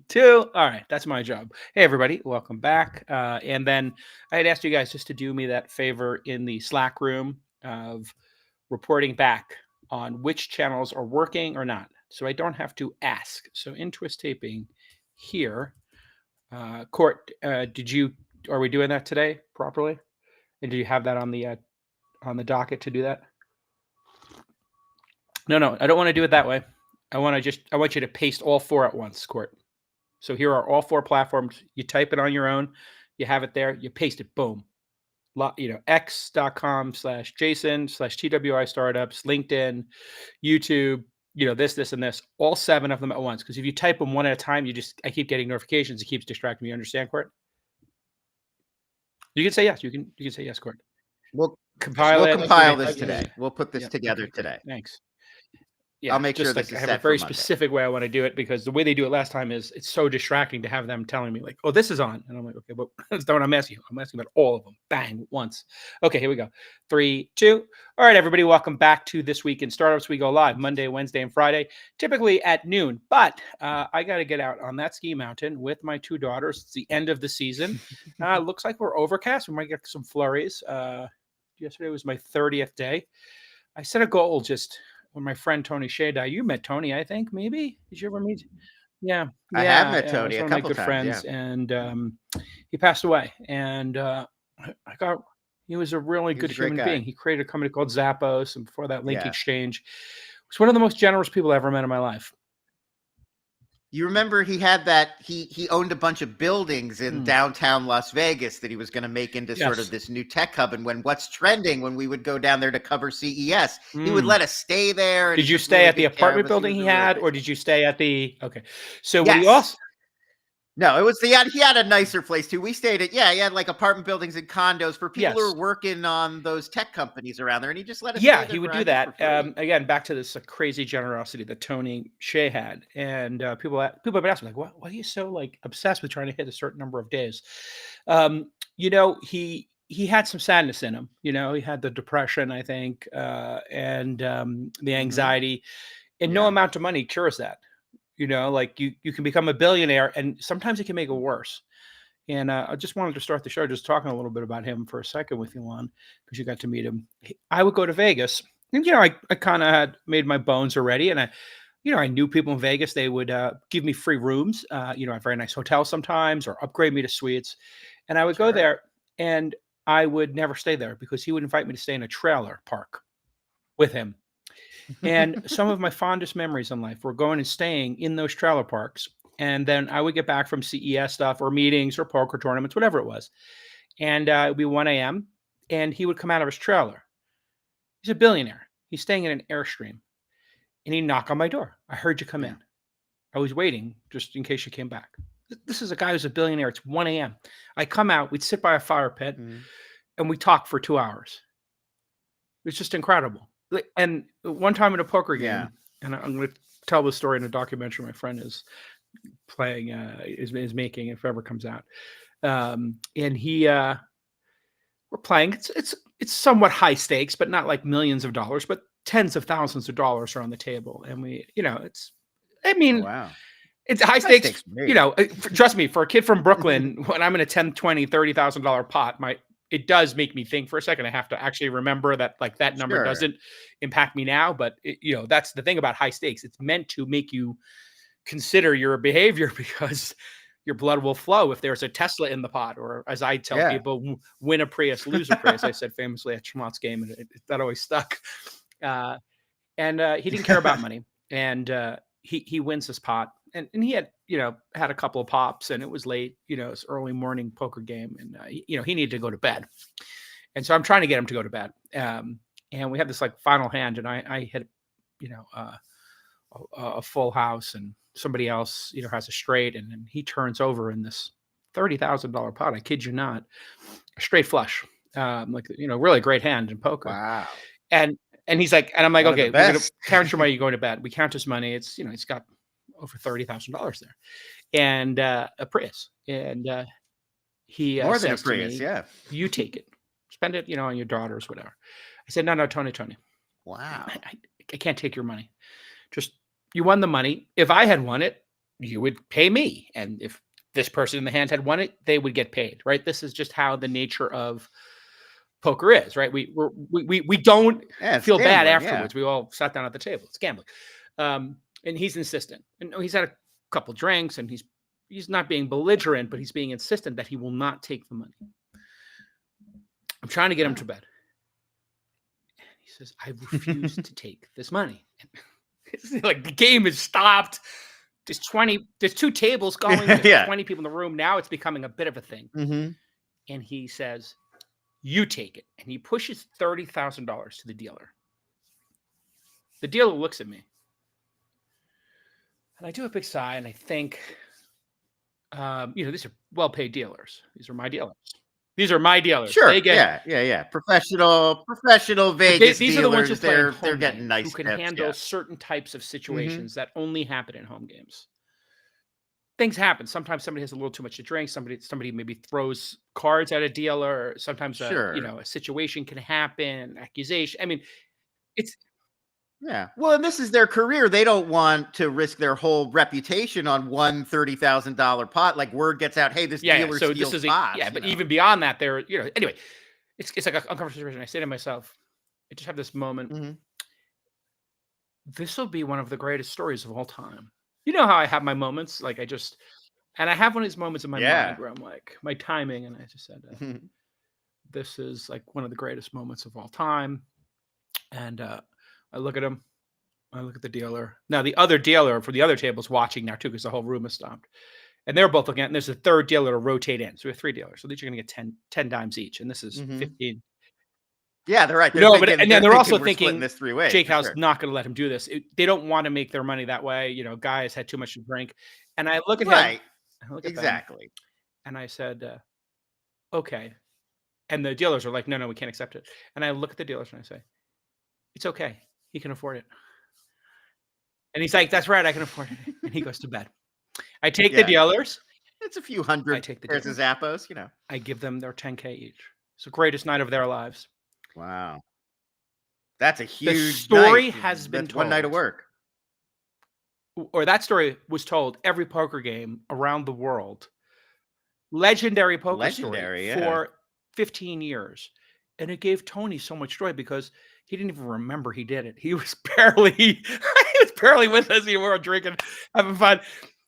Two. All right, that's my job. Hey, everybody, welcome back. And then I had asked you guys just to do me that favor in the Slack room of reporting back on which channels are working or not, so I don't have to ask. So in Twist Taping here, Court, are we doing that today properly? And do you have that on the docket to do that? No, I don't want to do it that way. I want you to paste all four at once, Court. So here are all four platforms. You type it on your own. You have it there. You paste it. Boom. x.com/Jason/TWI startups, LinkedIn, YouTube, this, and this, all 7 of them at once. Because if you type them one at a time, I keep getting notifications. It keeps distracting me. You understand, Court? You can say yes. You can say yes, Court. We'll compile this today. We'll put this together today. Thanks. Yeah, I'll make sure this is I have a very specific way I want to do it, because the way they do it last time is it's so distracting to have them telling me like, oh, this is on. And I'm like, okay, but that's not what I'm asking you. I'm asking about all of them. Bang, once. Okay, here we go. 3, 2. All right, everybody, welcome back to This Week in Startups. We go live Monday, Wednesday, and Friday, typically at noon. But I got to get out on that ski mountain with my 2 daughters. It's the end of the season. Looks like we're overcast. We might get some flurries. Yesterday was my 30th day. I set a goal just when my friend Tony Shea died. You met Tony, I think, maybe. Did you ever meet? Yeah, I have met Tony one a couple of my good times, friends, and he passed away. And he was a really good human being. He created a company called Zappos, and before that, Link Exchange. He was one of the most generous people I ever met in my life. You remember he had that, he owned a bunch of buildings in downtown Las Vegas that he was going to make into sort of this new tech hub. And when we would go down there to cover CES, he would let us stay there. Did you stay at the apartment building he had, or did you stay at the, okay. So what he also, no, it was he had a nicer place too. We stayed at, he had like apartment buildings and condos for people who were working on those tech companies around there. And he just let us stay there. He would do that. Again, back to this crazy generosity that Tony Shea had. And people have been asking, like, why are you so like obsessed with trying to hit a certain number of days? He had some sadness in him. He had the depression, I think, and the anxiety. And no amount of money cures that. Like you can become a billionaire, and sometimes it can make it worse. And I just wanted to start the show just talking a little bit about him for a second with you, Lon, because you got to meet him. I would go to Vegas, and I kind of had made my bones already, and I knew people in Vegas. They would give me free rooms, at very nice hotels sometimes, or upgrade me to suites. And I would go there, and I would never stay there because he would invite me to stay in a trailer park with him. And some of my fondest memories in life were going and staying in those trailer parks. And then I would get back from CES stuff or meetings or poker tournaments, whatever it was. And it would be 1 a.m. and he would come out of his trailer. He's a billionaire. He's staying in an Airstream. And he'd knock on my door. I heard you come in. I was waiting just in case you came back. This is a guy who's a billionaire. It's 1 a.m. I come out. We'd sit by a fire pit and we talk for 2 hours. It was just incredible. And one time in a poker game, and I'm going to tell the story in a documentary my friend is playing, is making, if it ever comes out. And we're playing. It's somewhat high stakes, but not like millions of dollars, but tens of thousands of dollars are on the table. And we, it's high stakes. Trust me, for a kid from Brooklyn, when I'm in a $10,000, $20,000, $30,000 pot, it does make me think for a second. I have to actually remember that like that number doesn't impact me now, but that's the thing about high stakes. It's meant to make you consider your behavior because your blood will flow if there's a Tesla in the pot, or as I tell people, win a Prius, lose a Prius. I said famously at Schmott's game, and that always stuck. And he didn't care about money, and he wins this pot, and he had had a couple of pops, and it was late, it's early morning poker game, and he needed to go to bed, and so I'm trying to get him to go to bed, and we had this like final hand, and I hit a full house, and somebody else has a straight, and then he turns over in this $30,000 pot. I kid you not, a straight flush, really great hand in poker. Wow. And he's like, and I'm like, okay, we're gonna count your money. You're going to bed. We count his money. It's he's got over $30,000 there, and a Prius, and he more than a Prius, you take it, spend it, on your daughters, whatever. I said, no, Tony. Wow, I can't take your money. Just you won the money. If I had won it, you would pay me. And if this person in the hand had won it, they would get paid, right? This is just how the nature of poker is, right? We don't feel bad afterwards. We all sat down at the table. It's gambling. And he's insistent. And he's had a couple drinks, and he's not being belligerent, but he's being insistent that he will not take the money. I'm trying to get him to bed. And he says, I refuse to take this money. Like, the game is stopped. There's 2 tables going. There's 20 people in the room. Now it's becoming a bit of a thing. And he says, you take it. And he pushes $30,000 to the dealer. The dealer looks at me. And I do a big sigh, and I think, these are well-paid dealers. These are my dealers. These are my dealers. Sure. They get, Professional Vegas these dealers. Are the ones who they're getting nice. Who can handle certain types of situations that only happen in home games. Things happen. Sometimes somebody has a little too much to drink. Somebody maybe throws cards at a dealer. Sometimes a situation can happen. Accusation. I mean, it's. Yeah. Well, and this is their career. They don't want to risk their whole reputation on one $30,000 pot. Like, word gets out, hey, this dealer steals pots. But even beyond that, anyway, it's like a uncomfortable situation. I say to myself, I just have this moment. This will be one of the greatest stories of all time. You know how I have my moments, like I have one of these moments in my mind where I'm like, my timing, and I just said, this is like one of the greatest moments of all time. And I look at him, I look at the dealer. Now, the other dealer for the other table is watching now too, because the whole room is stopped. And they're both looking at it, and there's a third dealer to rotate in. So we have 3 dealers. So they're going to get 10 dimes each. And this is 15. Yeah, they're right. And then they're also thinking this 3 ways. Jake House not going to let him do this. They don't want to make their money that way. Guy has had too much to drink. And I look at him. Exactly. And I said, okay. And the dealers are like, no, we can't accept it. And I look at the dealers and I say, it's okay. He can afford it. And he's like, that's right, I can afford it. And he goes to bed. I take the dealers. It's a few hundred. I take the dealers. Zappos, I give them their 10K each. It's the greatest night of their lives. Wow. That's a huge The story night. has been told. One night of work. Or that story was told every poker game around the world. Legendary poker story for 15 years. And it gave Tony so much joy because he didn't even remember he did it. He was barely with us. We were drinking, having fun.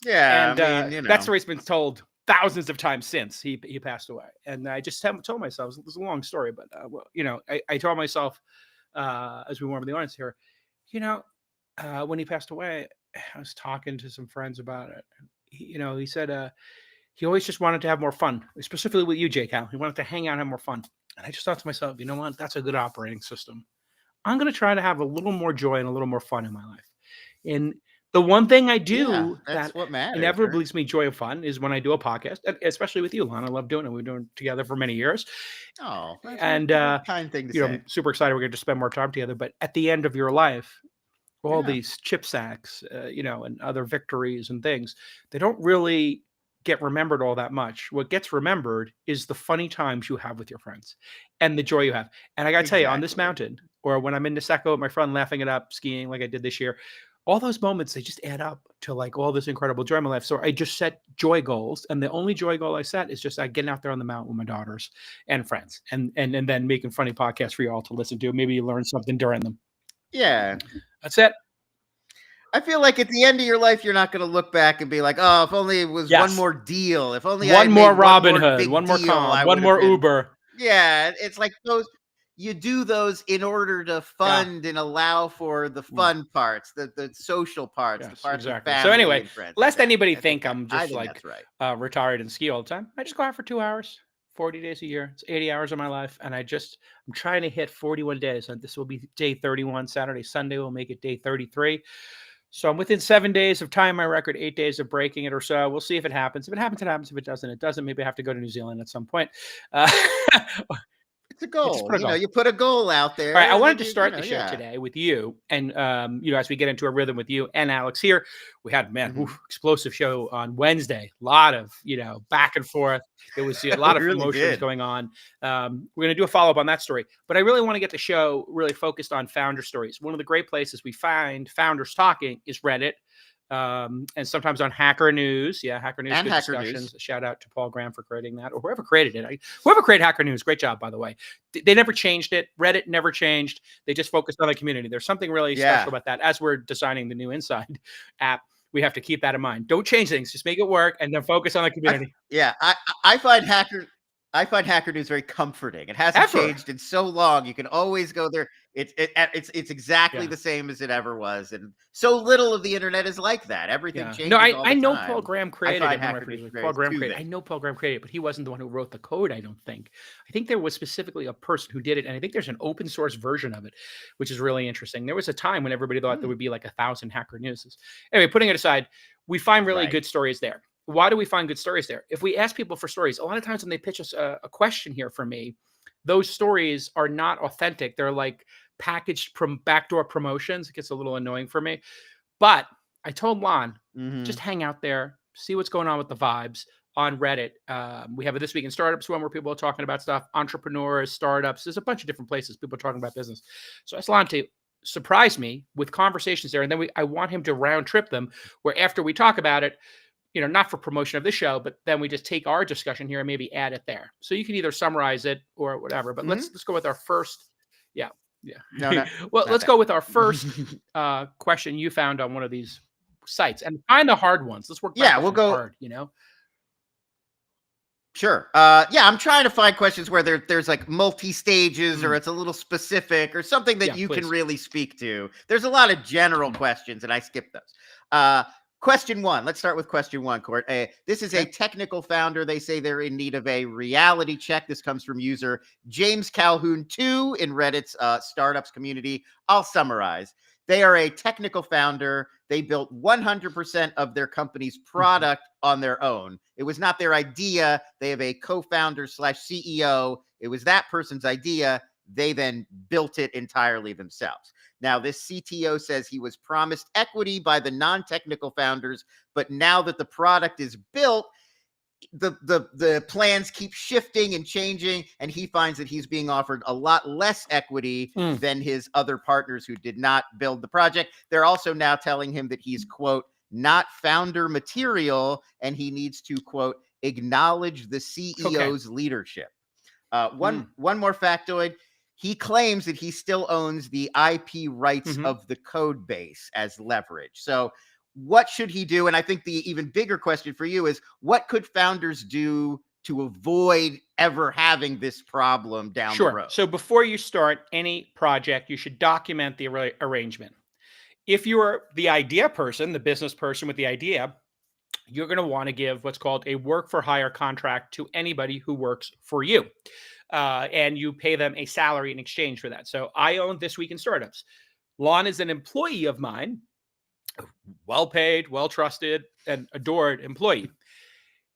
Yeah. And that story's been told thousands of times since he passed away. And I just told myself, it was a long story, but I told myself as we warm the audience here, when he passed away, I was talking to some friends about it. He said he always just wanted to have more fun, specifically with you, Jake Howe. He wanted to hang out and have more fun. And I just thought to myself, you know what? That's a good operating system. I'm going to try to have a little more joy and a little more fun in my life. And the one thing I do that what matters, inevitably brings me joy and fun is when I do a podcast, especially with you, Lon. I love doing it. We've been doing it together for many years. Oh, that's a kind thing to say. I'm super excited we're going to spend more time together. But at the end of your life, all these chip sacks, and other victories and things, they don't really get remembered all that much. What gets remembered is the funny times you have with your friends and the joy you have. And I got to tell you, on this mountain, or when I'm in Niseko with my friend laughing it up, skiing like I did this year, all those moments, they just add up to like all this incredible joy in my life. So I just set joy goals. And the only joy goal I set is just getting out there on the mountain with my daughters and friends and then making funny podcasts for you all to listen to. Maybe you learn something during them. Yeah. That's it. I feel like at the end of your life, you're not going to look back and be like, oh, if only it was one more deal. If only one more Robinhood, one more Calm, one more Uber. Yeah. It's like you do those in order to fund and allow for the fun parts, the social parts, the parts of family. So anyway, and friends. lest anybody think I'm just like right. Retired and ski all the time, I just go out for 2 hours, 40 days a year. It's 80 hours of my life. And I'm trying to hit 41 days. And this will be day 31. Saturday, Sunday, we'll make it day 33. So I'm within 7 days of tying my record, 8 days of breaking it or so. We'll see if it happens. If it happens, it happens. If it doesn't, it doesn't. Maybe I have to go to New Zealand at some point. It's a goal. You put a goal out there. All right, I wanted to start the show today with you. And, as we get into a rhythm with you and Alex here, we had, explosive show on Wednesday. A lot of, back and forth. There was a lot of really emotions going on. We're going to do a follow-up on that story. But I really want to get the show really focused on founder stories. One of the great places we find founders talking is Reddit. and sometimes on Hacker News. Yeah, Hacker News, And good Hacker discussions. News. Shout out to Paul Graham for creating that, or whoever created it. Whoever created Hacker News, great job, by the way. They never changed it. Reddit never changed. They just focused on the community. There's something really special about that. As we're designing the new Inside app, we have to keep that in mind. Don't change things. Just make it work and then focus on the community. I find Hacker News very comforting. It hasn't changed in so long. You can always go there. It's exactly the same as it ever was, and so little of the internet is like that. Everything changes. No, all the I know time. Paul Graham created it. Paul Graham created. I know Paul Graham created it, but he wasn't the one who wrote the code. I don't think. I think there was specifically a person who did it, and I think there's an open source version of it, which is really interesting. There was a time when everybody thought there would be like 1,000 Hacker Newses. Anyway, putting it aside, we find really good stories there. Why do we find good stories there? If we ask people for stories, a lot of times when they pitch us a question here from me, those stories are not authentic. They're like packaged backdoor promotions. It gets a little annoying for me. But I told Lon, just hang out there, see what's going on with the vibes on Reddit. We have a This Week in Startups one where people are talking about stuff, entrepreneurs, startups. There's a bunch of different places people are talking about business. So I asked Lon to surprise me with conversations there. And then I want him to round trip them where after we talk about it, not for promotion of this show, but then we just take our discussion here and maybe add it there. So you can either summarize it or whatever, but let's go with our first. Yeah. Well, let's go with our first question you found on one of these sites and find the hard ones. Let's work. We'll go hard, Sure. I'm trying to find questions where there's like multi-stages or it's a little specific or something that you can really speak to. There's a lot of general questions and I skipped those. Question one. Let's start with question one, Court. This is a technical founder. They say they're in need of a reality check. This comes from user James Calhoun 2 in Reddit's startups community. I'll summarize. They are a technical founder. They built 100% of their company's product on their own. It was not their idea. They have a co-founder / CEO. It was that person's idea. They then built it entirely themselves. Now, this CTO says he was promised equity by the non-technical founders, but now that the product is built, the plans keep shifting and changing, and he finds that he's being offered a lot less equity than his other partners who did not build the project. They're also now telling him that he's, quote, not founder material, and he needs to, quote, acknowledge the CEO's leadership. One more factoid. He claims that he still owns the IP rights of the code base as leverage. So what should he do? And I think the even bigger question for you is, what could founders do to avoid ever having this problem down the road? So before you start any project, you should document the arrangement. If you're the idea person, the business person with the idea, you're going to want to give what's called a work for hire contract to anybody who works for you. And you pay them a salary in exchange for that. So I own This Week in Startups. Lon is an employee of mine, well-paid, well-trusted, and adored employee.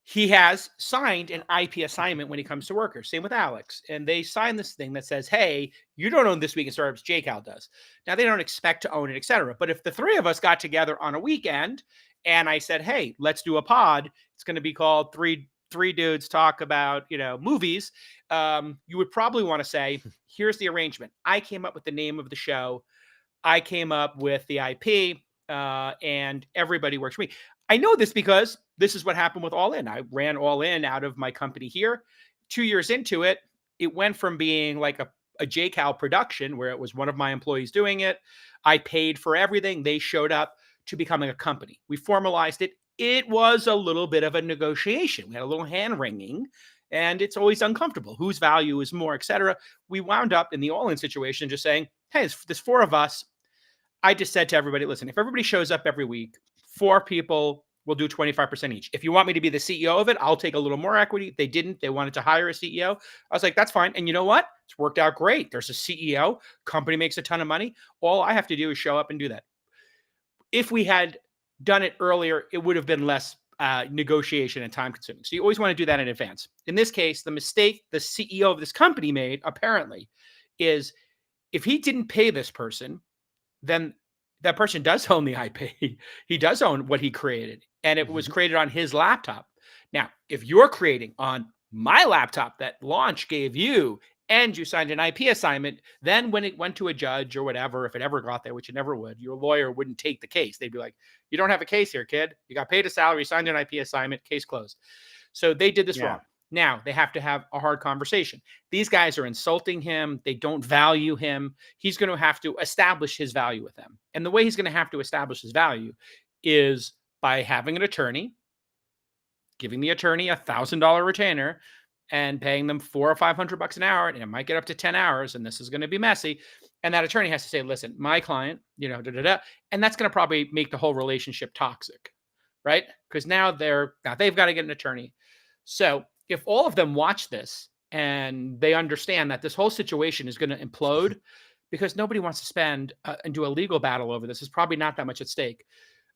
He has signed an IP assignment when he comes to workers. Same with Alex. And they sign this thing that says, hey, you don't own This Week in Startups, JCal does. Now, they don't expect to own it, et cetera. But if the three of us got together on a weekend and I said, hey, let's do a pod, it's going to be called Three Dudes Talk About, movies, you would probably want to say, here's the arrangement. I came up with the name of the show. I came up with the IP, and everybody works for me. I know this because this is what happened with All In. I ran All In out of my company here. 2 years into it, it went from being like a JCal production where it was one of my employees doing it. I paid for everything. They showed up, to becoming a company. We formalized it. It was a little bit of a negotiation. We had a little hand wringing, and it's always uncomfortable. Whose value is more, et cetera. We wound up in the All In situation just saying, hey, there's four of us. I just said to everybody, listen, if everybody shows up every week, 4 people will do 25% each. If you want me to be the CEO of it, I'll take a little more equity. They didn't. They wanted to hire a CEO. I was like, that's fine. And you know what? It's worked out great. There's a CEO. Company makes a ton of money. All I have to do is show up and do that. If we had done it earlier, it would have been less negotiation and time consuming. So you always want to do that in advance. In this case, the mistake the CEO of this company made, apparently, is if he didn't pay this person, then that person does own the IP. He does own what he created, and it was created on his laptop. Now, if you're creating on my laptop that Launch gave you and you signed an IP assignment, then when it went to a judge or whatever, if it ever got there, which it never would, your lawyer wouldn't take the case. They'd be like, you don't have a case here, kid. You got paid a salary, signed an IP assignment, case closed. So they did this wrong. Now they have to have a hard conversation. These guys are insulting him. They don't value him. He's going to have to establish his value with them. And the way he's going to have to establish his value is by having an attorney, giving the attorney $1,000 retainer and paying them $400 or $500 an hour. And it might get up to 10 hours. And this is going to be messy. And that attorney has to say, listen, my client, and that's going to probably make the whole relationship toxic, right? Because now they've got to get an attorney. So if all of them watch this and they understand that this whole situation is going to implode because nobody wants to spend and do a legal battle over this, there's probably not that much at stake.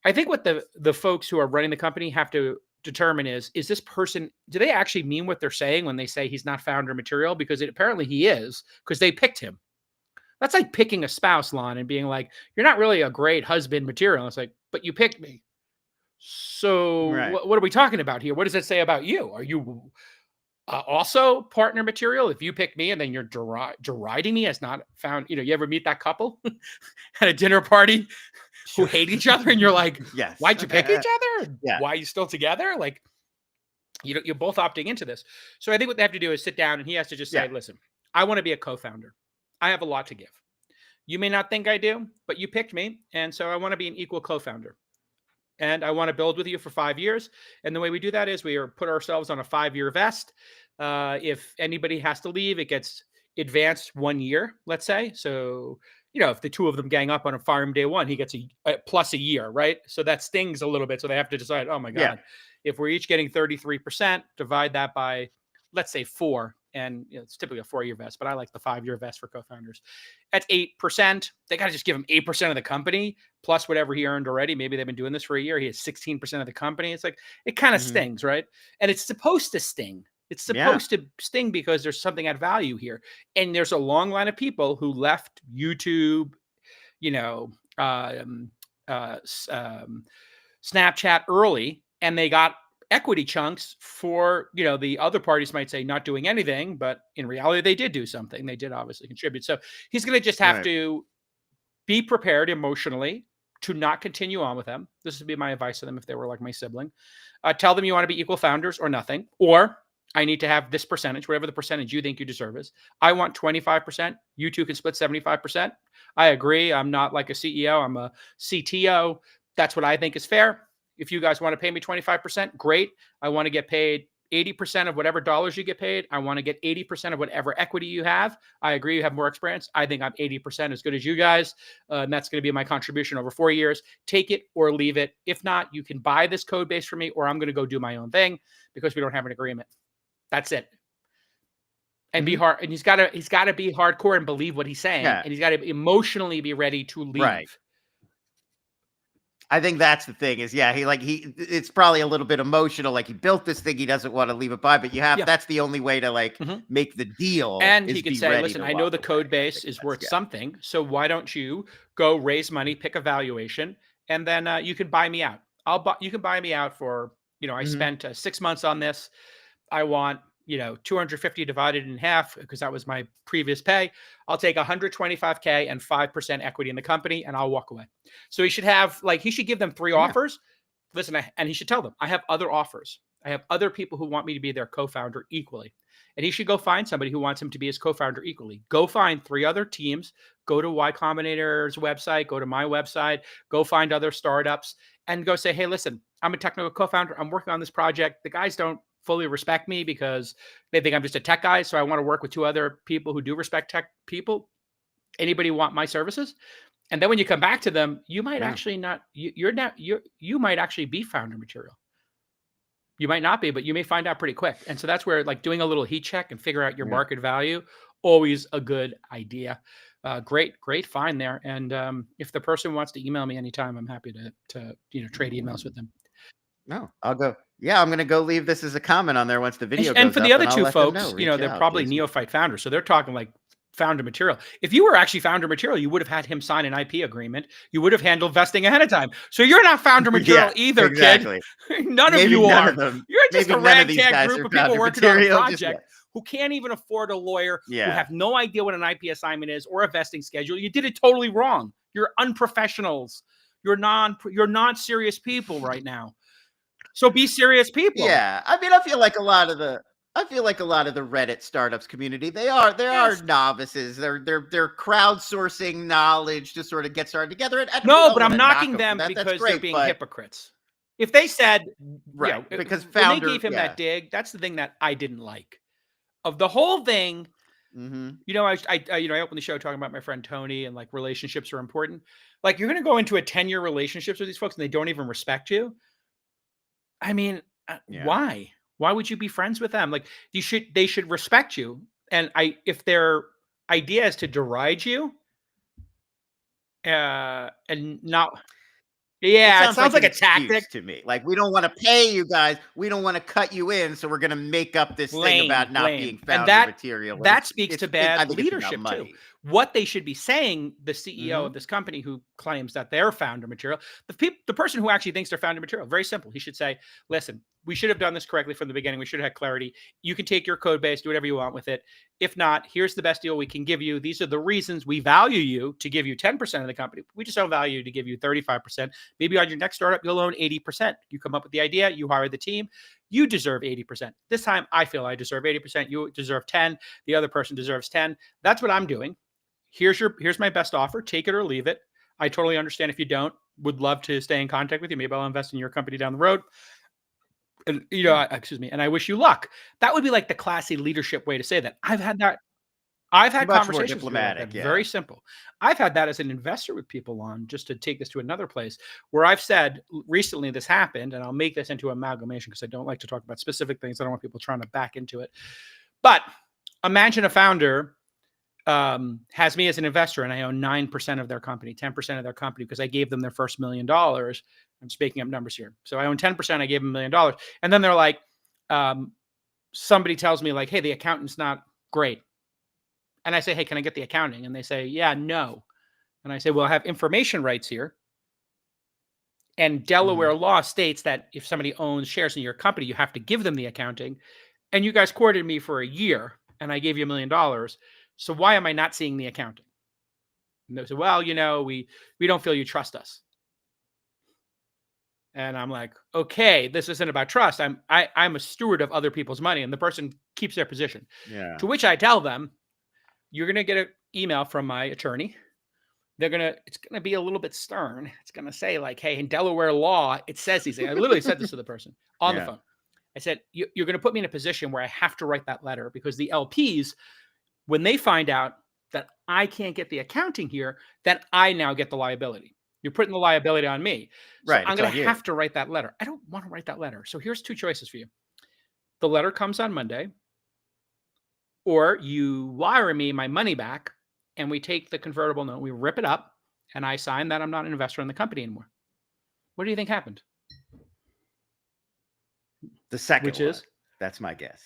I think what the folks who are running the company have to determine is this person, do they actually mean what they're saying when they say he's not founder material? Because apparently he is, because they picked him. That's like picking a spouse, Lon, and being like, you're not really a great husband material. It's like, but you picked me. So what are we talking about here? What does it say about you? Are you also partner material if you pick me and then you're deriding me as not found? You ever meet that couple at a dinner party who hate each other and you're like, yes, why'd you pick each other? Yeah. Why are you still together? Like, you're both opting into this. So I think what they have to do is sit down and he has to just say, listen, I want to be a co-founder. I have a lot to give. You may not think I do, but you picked me. And so I want to be an equal co-founder. And I want to build with you for 5 years. And the way we do that is we put ourselves on a 5-year vest. If anybody has to leave, it gets advanced 1 year, let's say. So, if the two of them gang up on a farm day one, he gets a plus a year, right? So that stings a little bit. So they have to decide, oh my God, if we're each getting 33%, divide that by, let's say 4. And it's typically a 4-year vest, but I like the 5-year vest for co-founders. At 8%, they got to just give him 8% of the company plus whatever he earned already. Maybe they've been doing this for a year. He has 16% of the company. It's like, it kind of stings, right? And it's supposed to sting. It's supposed to sting because there's something at value here. And there's a long line of people who left YouTube, Snapchat early, and they got equity chunks for, the other parties might say not doing anything, but in reality, they did do something. They did obviously contribute. So he's going to just have to be prepared emotionally to not continue on with them. This would be my advice to them if they were like my sibling. Tell them you want to be equal founders or nothing, or I need to have this percentage, whatever the percentage you think you deserve is. I want 25%. You two can split 75%. I agree. I'm not like a CEO. I'm a CTO. That's what I think is fair. If you guys want to pay me 25%, great. I want to get paid 80% of whatever dollars you get paid. I want to get 80% of whatever equity you have. I agree you have more experience. I think I'm 80% as good as you guys. And that's going to be my contribution over 4 years. Take it or leave it. If not, you can buy this code base from me, or I'm going to go do my own thing because we don't have an agreement. That's it. And be hard. And he's got to be hardcore and believe what he's saying. And he's got to emotionally be ready to leave. Right. I think that's the thing is, it's probably a little bit emotional. Like he built this thing, he doesn't want to leave it by, but that's the only way to make the deal. And he can say, listen, I know the code base is worth something. So why don't you go raise money, pick a valuation, and then you can buy me out. You can buy me out for, I spent 6 months on this. I want, 250 divided in half because that was my previous pay. I'll take 125K and 5% equity in the company and I'll walk away. So he should have he should give them 3 offers. Listen, and he should tell them, I have other offers. I have other people who want me to be their co-founder equally. And he should go find somebody who wants him to be his co-founder equally. Go find 3 other teams, go to Y Combinator's website, go to my website, go find other startups and go say, hey, listen, I'm a technical co-founder. I'm working on this project. The guys don't fully respect me because they think I'm just a tech guy. So I want to work with 2 other people who do respect tech people. Anybody want my services? And then when you come back to them, you might actually not, you might actually be founder material. You might not be, but you may find out pretty quick. And so that's where doing a little heat check and figure out your market value, always a good idea. Great find there. And if the person wants to email me anytime, I'm happy to trade emails with them. No, I'll go. Yeah, I'm going to go leave this as a comment on there once the video goes up. And for the other 2 folks, they're probably neophyte founders. So they're talking like founder material. If you were actually founder material, you would have had him sign an IP agreement. You would have handled vesting ahead of time. So you're not founder material either, kid. None of you are. You're just a ragtag group of people working on a project who can't even afford a lawyer, who Yeah. have no idea what an IP assignment is or a vesting schedule. You did it totally wrong. You're unprofessionals. You're not serious people right now. So be serious people. Yeah. I mean, I feel like a lot of the Reddit startups community, they are Yes. novices. They're crowdsourcing knowledge to sort of get started together. And we No, don't but I'm wanna knock knocking for them that. That's because they're great, being but hypocrites. If they said, right, you know, because when they founder, gave him yeah. that dig, that's the thing that I didn't like. Of the whole thing, Mhm. you know, I opened the show talking about my friend Tony and like relationships are important. Like you're going to go into a 10-year relationships with these folks and they don't even respect you. I mean, Yeah. why? Why would you be friends with them? Like they should respect you. And if their idea is to deride you, and not, It yeah, it sounds sounds like like an a tactic. excuse to me. Like, we don't wanna pay you guys. We don't wanna cut you in, so we're gonna make up this thing about not being And founder material. And that speaks to I bad think it's about leadership too. money. What they should be saying, the CEO Mhm. of this company who claims that they're founder material, the person who actually thinks they're founder material, very simple. He should say, listen, we should have done this correctly from the beginning. We should have had clarity. You can take your code base, do whatever you want with it. If not, here's the best deal we can give you. These are the reasons we value you to give you 10% of the company. We just don't value you to give you 35%. Maybe on your next startup, you'll own 80%. You come up with the idea, you hire the team, you deserve 80%. This time I feel I deserve 80%. You deserve 10. The other person deserves 10. That's what I'm doing. Here's my best offer. Take it or leave it. I totally understand if you don't. Would love to stay in contact with you. Maybe I'll invest in your company down the road. And excuse me. And I wish you luck. That would be like the classy leadership way to say that. I've had Much more conversations with people like diplomatic, that. yeah. Very simple. I've had that as an investor with people on, just to take this to another place, where I've said recently this happened, and I'll make this into amalgamation because I don't like to talk about specific things. I don't want people trying to back into it. But imagine a founder has me as an investor and I own 9% of their company, 10% of their company, because I gave them their first $1 million. I'm just making up numbers here. So I own 10%, I gave them $1 million. And then they're like, somebody tells me like, hey, the accountant's not great. And I say, hey, can I get the accounting? And they say, yeah, no. And I say, well, I have information rights here. And Delaware law states that if somebody owns shares in your company, you have to give them the accounting. And you guys courted me for a year and I gave you $1 million. So why am I not seeing the accounting? And they say, well, you know, we don't feel you trust us. And I'm like, okay, this isn't about trust. I'm a steward of other people's money, and the person keeps their position. Yeah. To which I tell them, you're going to get an email from my attorney. It's going to be a little bit stern. It's going to say like, hey, in Delaware law, it says these things. I literally said this to the person on the phone. I said, you're going to put me in a position where I have to write that letter, because the LPs, when they find out that I can't get the accounting here, then I now get the liability. You're putting the liability on me. So Right, I'm it's going on to you. have to write that letter. I don't want to write that letter. So here's two choices for you. The letter comes on Monday, or you wire me my money back and we take the convertible note, we rip it up, and I sign that I'm not an investor in the company anymore. What do you think happened? The second Which one. is? That's my guess.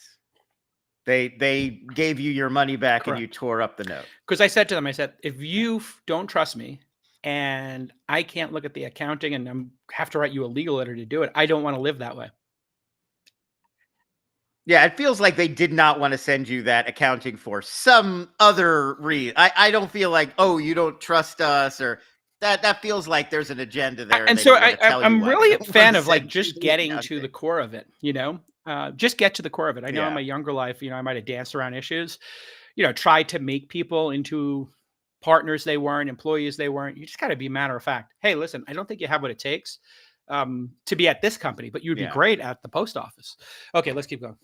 They gave you your money back. Correct. And you tore up the note. Because I said to them, I said, if you don't trust me and I can't look at the accounting and I have to write you a legal letter to do it, I don't want to live that way. Yeah, it feels like they did not want to send you that accounting for some other reason. I don't feel like, oh, you don't trust us, or that feels like there's an agenda there. And so I'm really a fan of like just getting to the core of it, you know, just get to the core of it. I know in my younger life, you know, I might have danced around issues, you know, tried to make people into partners they weren't, employees they weren't. You just got to be matter of fact. Hey, listen, I don't think you have what it takes to be at this company, but you'd be great at the post office. Okay, let's keep going.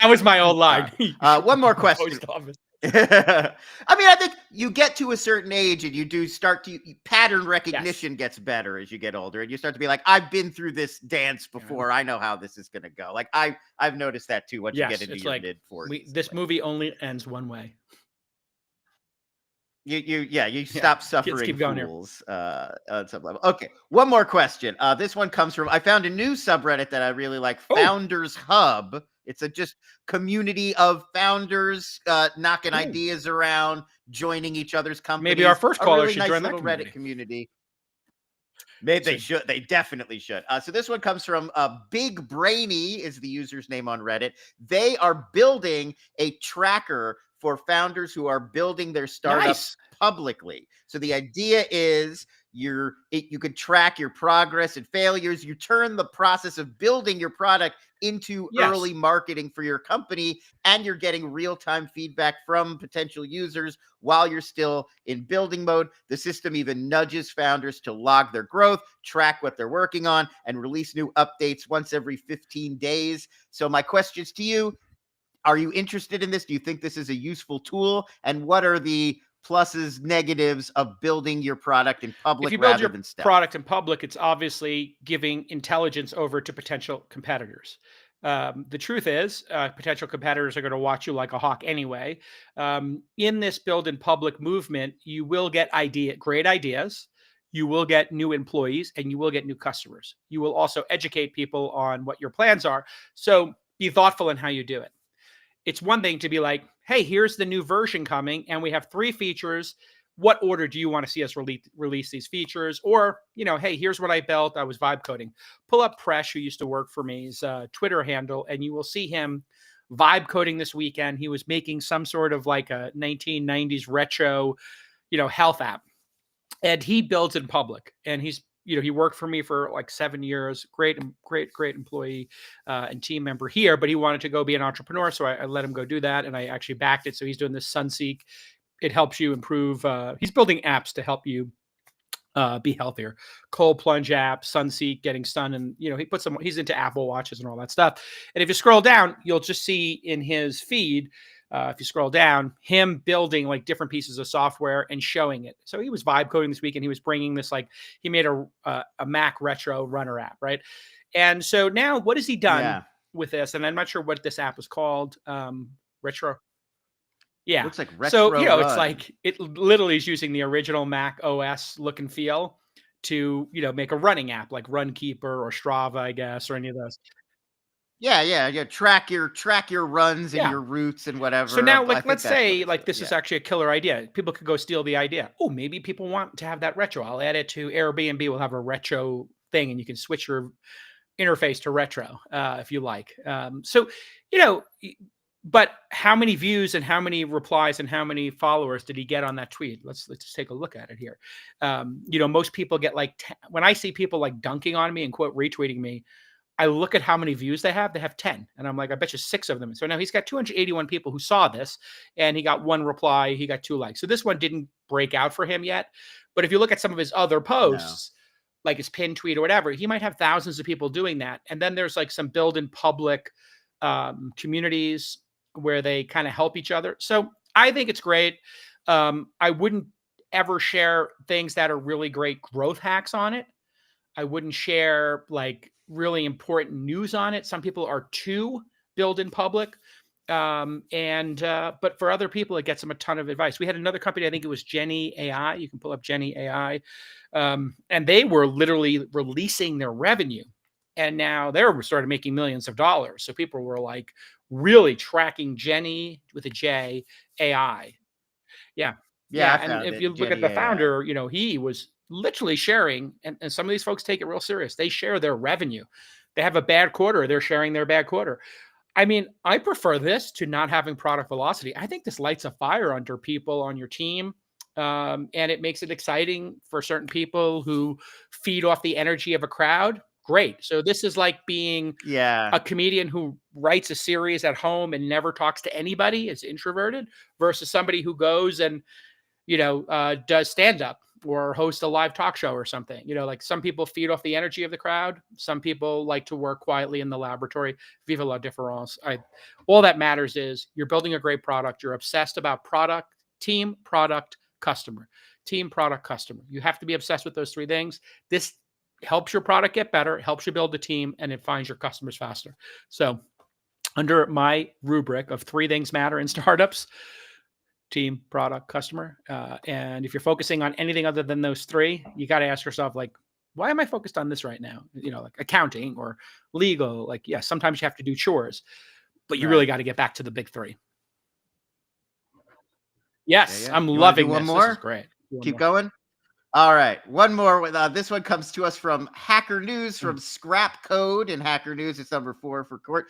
That was my old line. One more question. Post office. I mean, I think you get to a certain age and you do start to pattern recognition gets better as you get older, and you start to be like, I've been through this dance before. I know how this is going to go. Like I've noticed that too. Once you get into your mid-40s, this movie only ends one way. You stop suffering keep going fools on some level. Okay, one more question. This one comes from, I found a new subreddit that I really like, Founders Hub. It's a just community of founders knocking ideas around, joining each other's companies. Maybe our first caller really should nice join little that Reddit community. Maybe they should. They definitely should. So this one comes from Big Brainy is the user's name on Reddit. They are building a tracker for founders who are building their startups publicly. So the idea is you could track your progress and failures. You turn the process of building your product into early marketing for your company, and you're getting real-time feedback from potential users while you're still in building mode. The system even nudges founders to log their growth, track what they're working on, and release new updates once every 15 days. So my questions to you: are you interested in this? Do you think this is a useful tool? And what are the pluses, negatives of building your product in public rather than stealth? Product in public, it's obviously giving intelligence over to potential competitors. The truth is, potential competitors are going to watch you like a hawk anyway. In this build in public movement, you will get great ideas. You will get new employees and you will get new customers. You will also educate people on what your plans are. So be thoughtful in how you do it. It's one thing to be like, hey, here's the new version coming and we have 3 features. What order do you want to see us release these features? Or, hey, here's what I built. I was vibe coding. Pull up Presh, who used to work for me's Twitter handle, and you will see him vibe coding this weekend. He was making some sort of like a 1990s retro, health app. And he builds in public. And he worked for me for like 7 years. Great employee and team member here, but he wanted to go be an entrepreneur. So I let him go do that. And I actually backed it. So he's doing this Sunseek. It helps you improve. He's building apps to help you be healthier. Cold plunge app, Sunseek, getting sun. And, he's into Apple watches and all that stuff. And if you scroll down, you'll just see in his feed, if you scroll down, him building like different pieces of software and showing it. So he was vibe coding this week and he was bringing this, like he made a Mac retro runner app, right? And so now what has he done with this? And I'm not sure what this app was called. Retro. Yeah. Looks like retro. So, it's like it literally is using the original Mac OS look and feel to, make a running app like Runkeeper or Strava, I guess, or any of those. Yeah. Track your runs and your routes and whatever. So now, let's say this is actually a killer idea. People could go steal the idea. Oh, maybe people want to have that retro. I'll add it to Airbnb. We'll have a retro thing, and you can switch your interface to retro if you like. But how many views and how many replies and how many followers did he get on that tweet? Let's just take a look at it here. Most people get when I see people like dunking on me and quote retweeting me, I look at how many views they have. They have 10. And I'm like, I bet you 6 of them. So now he's got 281 people who saw this and he got 1 reply. He got 2 likes. So this one didn't break out for him yet. But if you look at some of his other posts, like his pinned tweet or whatever, he might have thousands of people doing that. And then there's like some build in public communities where they kind of help each other. So I think it's great. I wouldn't ever share things that are really great growth hacks on it. I wouldn't share like really important news on it. Some people are too build in public. But for other people, it gets them a ton of advice. We had another company, I think it was Jenny AI. You can pull up Jenny AI. And they were literally releasing their revenue. And now they're started making millions of dollars. So people were like really tracking Jenny with a J AI. Yeah. And if you look at the founder, he was literally sharing, and some of these folks take it real serious. They share their revenue. They have a bad quarter. They're sharing their bad quarter. I mean, I prefer this to not having product velocity. I think this lights a fire under people on your team. And it makes it exciting for certain people who feed off the energy of a crowd. Great. So this is like being a comedian who writes a series at home and never talks to anybody, is introverted, versus somebody who goes and, does stand-up or host a live talk show or something. Like some people feed off the energy of the crowd. Some people like to work quietly in the laboratory. Vive la différence. All that matters is you're building a great product. You're obsessed about product, team, product, customer. Team, product, customer. You have to be obsessed with those 3 things. This helps your product get better, helps you build the team, and it finds your customers faster. So under my rubric of 3 things matter in startups: team, product, customer. And if you're focusing on anything other than those 3, you got to ask yourself, like, why am I focused on this right now? Like accounting or legal. Like, sometimes you have to do chores, but you really got to get back to the big 3. Yes, I'm loving this. One more? This is great. Keep going. All right, one more. This one comes to us from Hacker News, from Scrap Code in Hacker News. It's number 4 for court.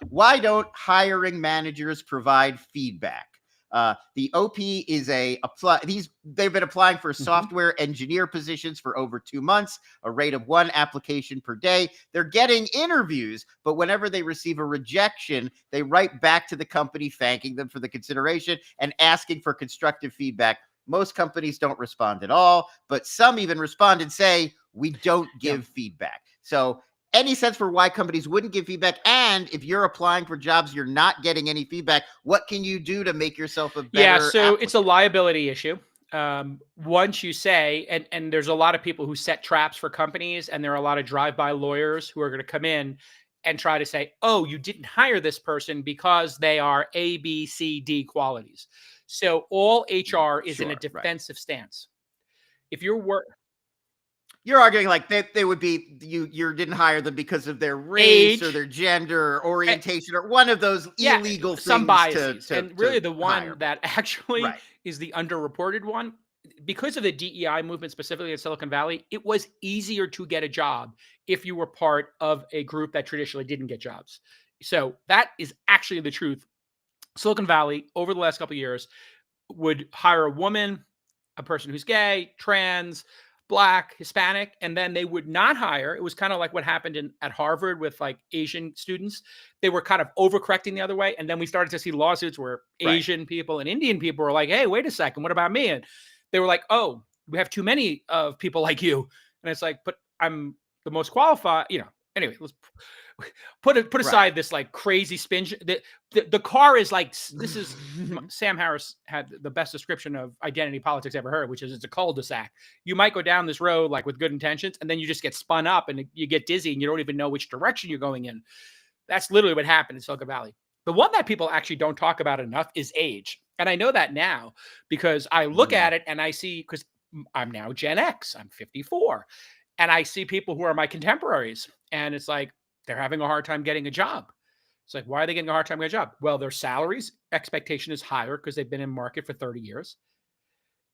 Why don't hiring managers provide feedback? The OP is they've been applying for software engineer positions for over 2 months, a rate of 1 application per day. They're getting interviews, but whenever they receive a rejection, they write back to the company thanking them for the consideration and asking for constructive feedback. Most companies don't respond at all, but some even respond and say, we don't give feedback. So any sense for why companies wouldn't give feedback? And if you're applying for jobs, you're not getting any feedback, what can you do to make yourself a better so applicant? it's a liability issue. Once you say, and there's a lot of people who set traps for companies, and there are a lot of drive-by lawyers who are going to come in and try to say, oh, you didn't hire this person because they are A, B, C, D qualities. So all HR is in a defensive stance. If you're arguing like they would be, you didn't hire them because of their race or their gender or orientation or one of those illegal things. Some biases. And really the one hire. that actually is the underreported one, because of the DEI movement specifically in Silicon Valley, it was easier to get a job if you were part of a group that traditionally didn't get jobs. So that is actually the truth. Silicon Valley, over the last couple of years, would hire a woman, a person who's gay, trans, Black, Hispanic, and then they would not hire. It was kind of like what happened at Harvard with like Asian students. They were kind of overcorrecting the other way. And then we started to see lawsuits where Asian people and Indian people were like, hey, wait a second, what about me? And they were like, oh, we have too many of people like you. And it's like, but I'm the most qualified, anyway, let's put aside this like crazy spin. The car is like, this is Sam Harris had the best description of identity politics ever heard, which is it's a cul-de-sac. You might go down this road like with good intentions, and then you just get spun up and you get dizzy and you don't even know which direction you're going in. That's literally what happened in Silicon Valley. The one that people actually don't talk about enough is age. And I know that now because I look at it and I see, because I'm now Gen X, I'm 54, and I see people who are my contemporaries, and it's like, they're having a hard time getting a job. It's like, why are they getting a hard time getting a job? Well, their salaries expectation is higher because they've been in market for 30 years.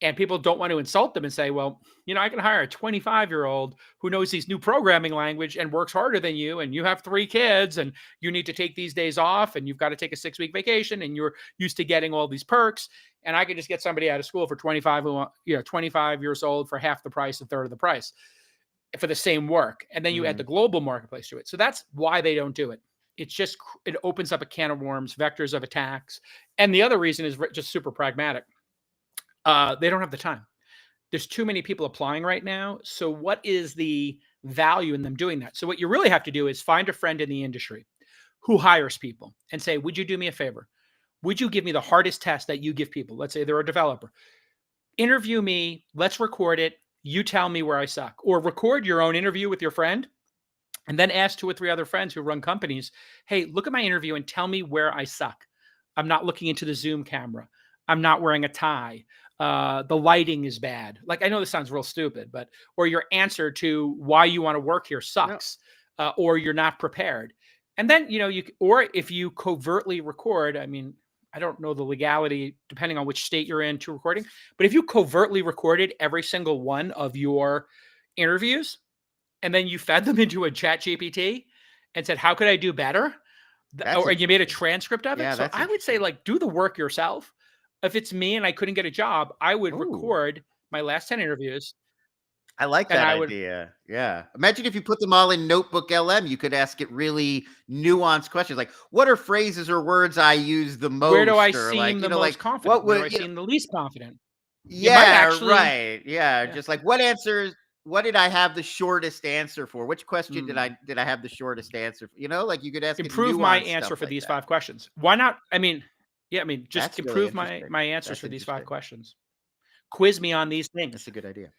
And people don't want to insult them and say, well, I can hire a 25-year-old who knows these new programming language and works harder than you, and you have 3 kids, and you need to take these days off, and you've got to take a 6-week vacation, and you're used to getting all these perks. And I could just get somebody out of school for 25 years old for half the price, a third of the price, for the same work. And then you add the global marketplace to it. So that's why they don't do it. It's just, it opens up a can of worms, vectors of attacks. And the other reason is just super pragmatic. They don't have the time. There's too many people applying right now. So what is the value in them doing that? So what you really have to do is find a friend in the industry who hires people and say, would you do me a favor? Would you give me the hardest test that you give people? Let's say they're a developer. Interview me. Let's record it. You tell me where I suck, or record your own interview with your friend and then ask 2 or 3 other friends who run companies, hey, look at my interview and tell me where I suck. I'm not looking into the Zoom camera. I'm not wearing a tie. The lighting is bad. Like, I know this sounds real stupid, but, or your answer to why you want to work here sucks, or you're not prepared. And then, or if you covertly record, I mean, I don't know the legality depending on which state you're in to recording, but if you covertly recorded every single one of your interviews and then you fed them into a chat GPT and said, how could I do better? Or you made a transcript of it. So I would say, like, do the work yourself. If it's me and I couldn't get a job, I would record my last 10 interviews. I like that idea. Yeah. Imagine if you put them all in Notebook LM, you could ask it really nuanced questions like, what are phrases or words I use the most? Where do I seem the most confident? Where do I seem the least confident? Yeah, right. Yeah. Just like, what did I have the shortest answer for? Which question did I have the shortest answer for? Like you could ask improve my answer for these 5 questions. Why not? I mean, just improve my answers for these 5 questions. Quiz me on these things. That's a good idea.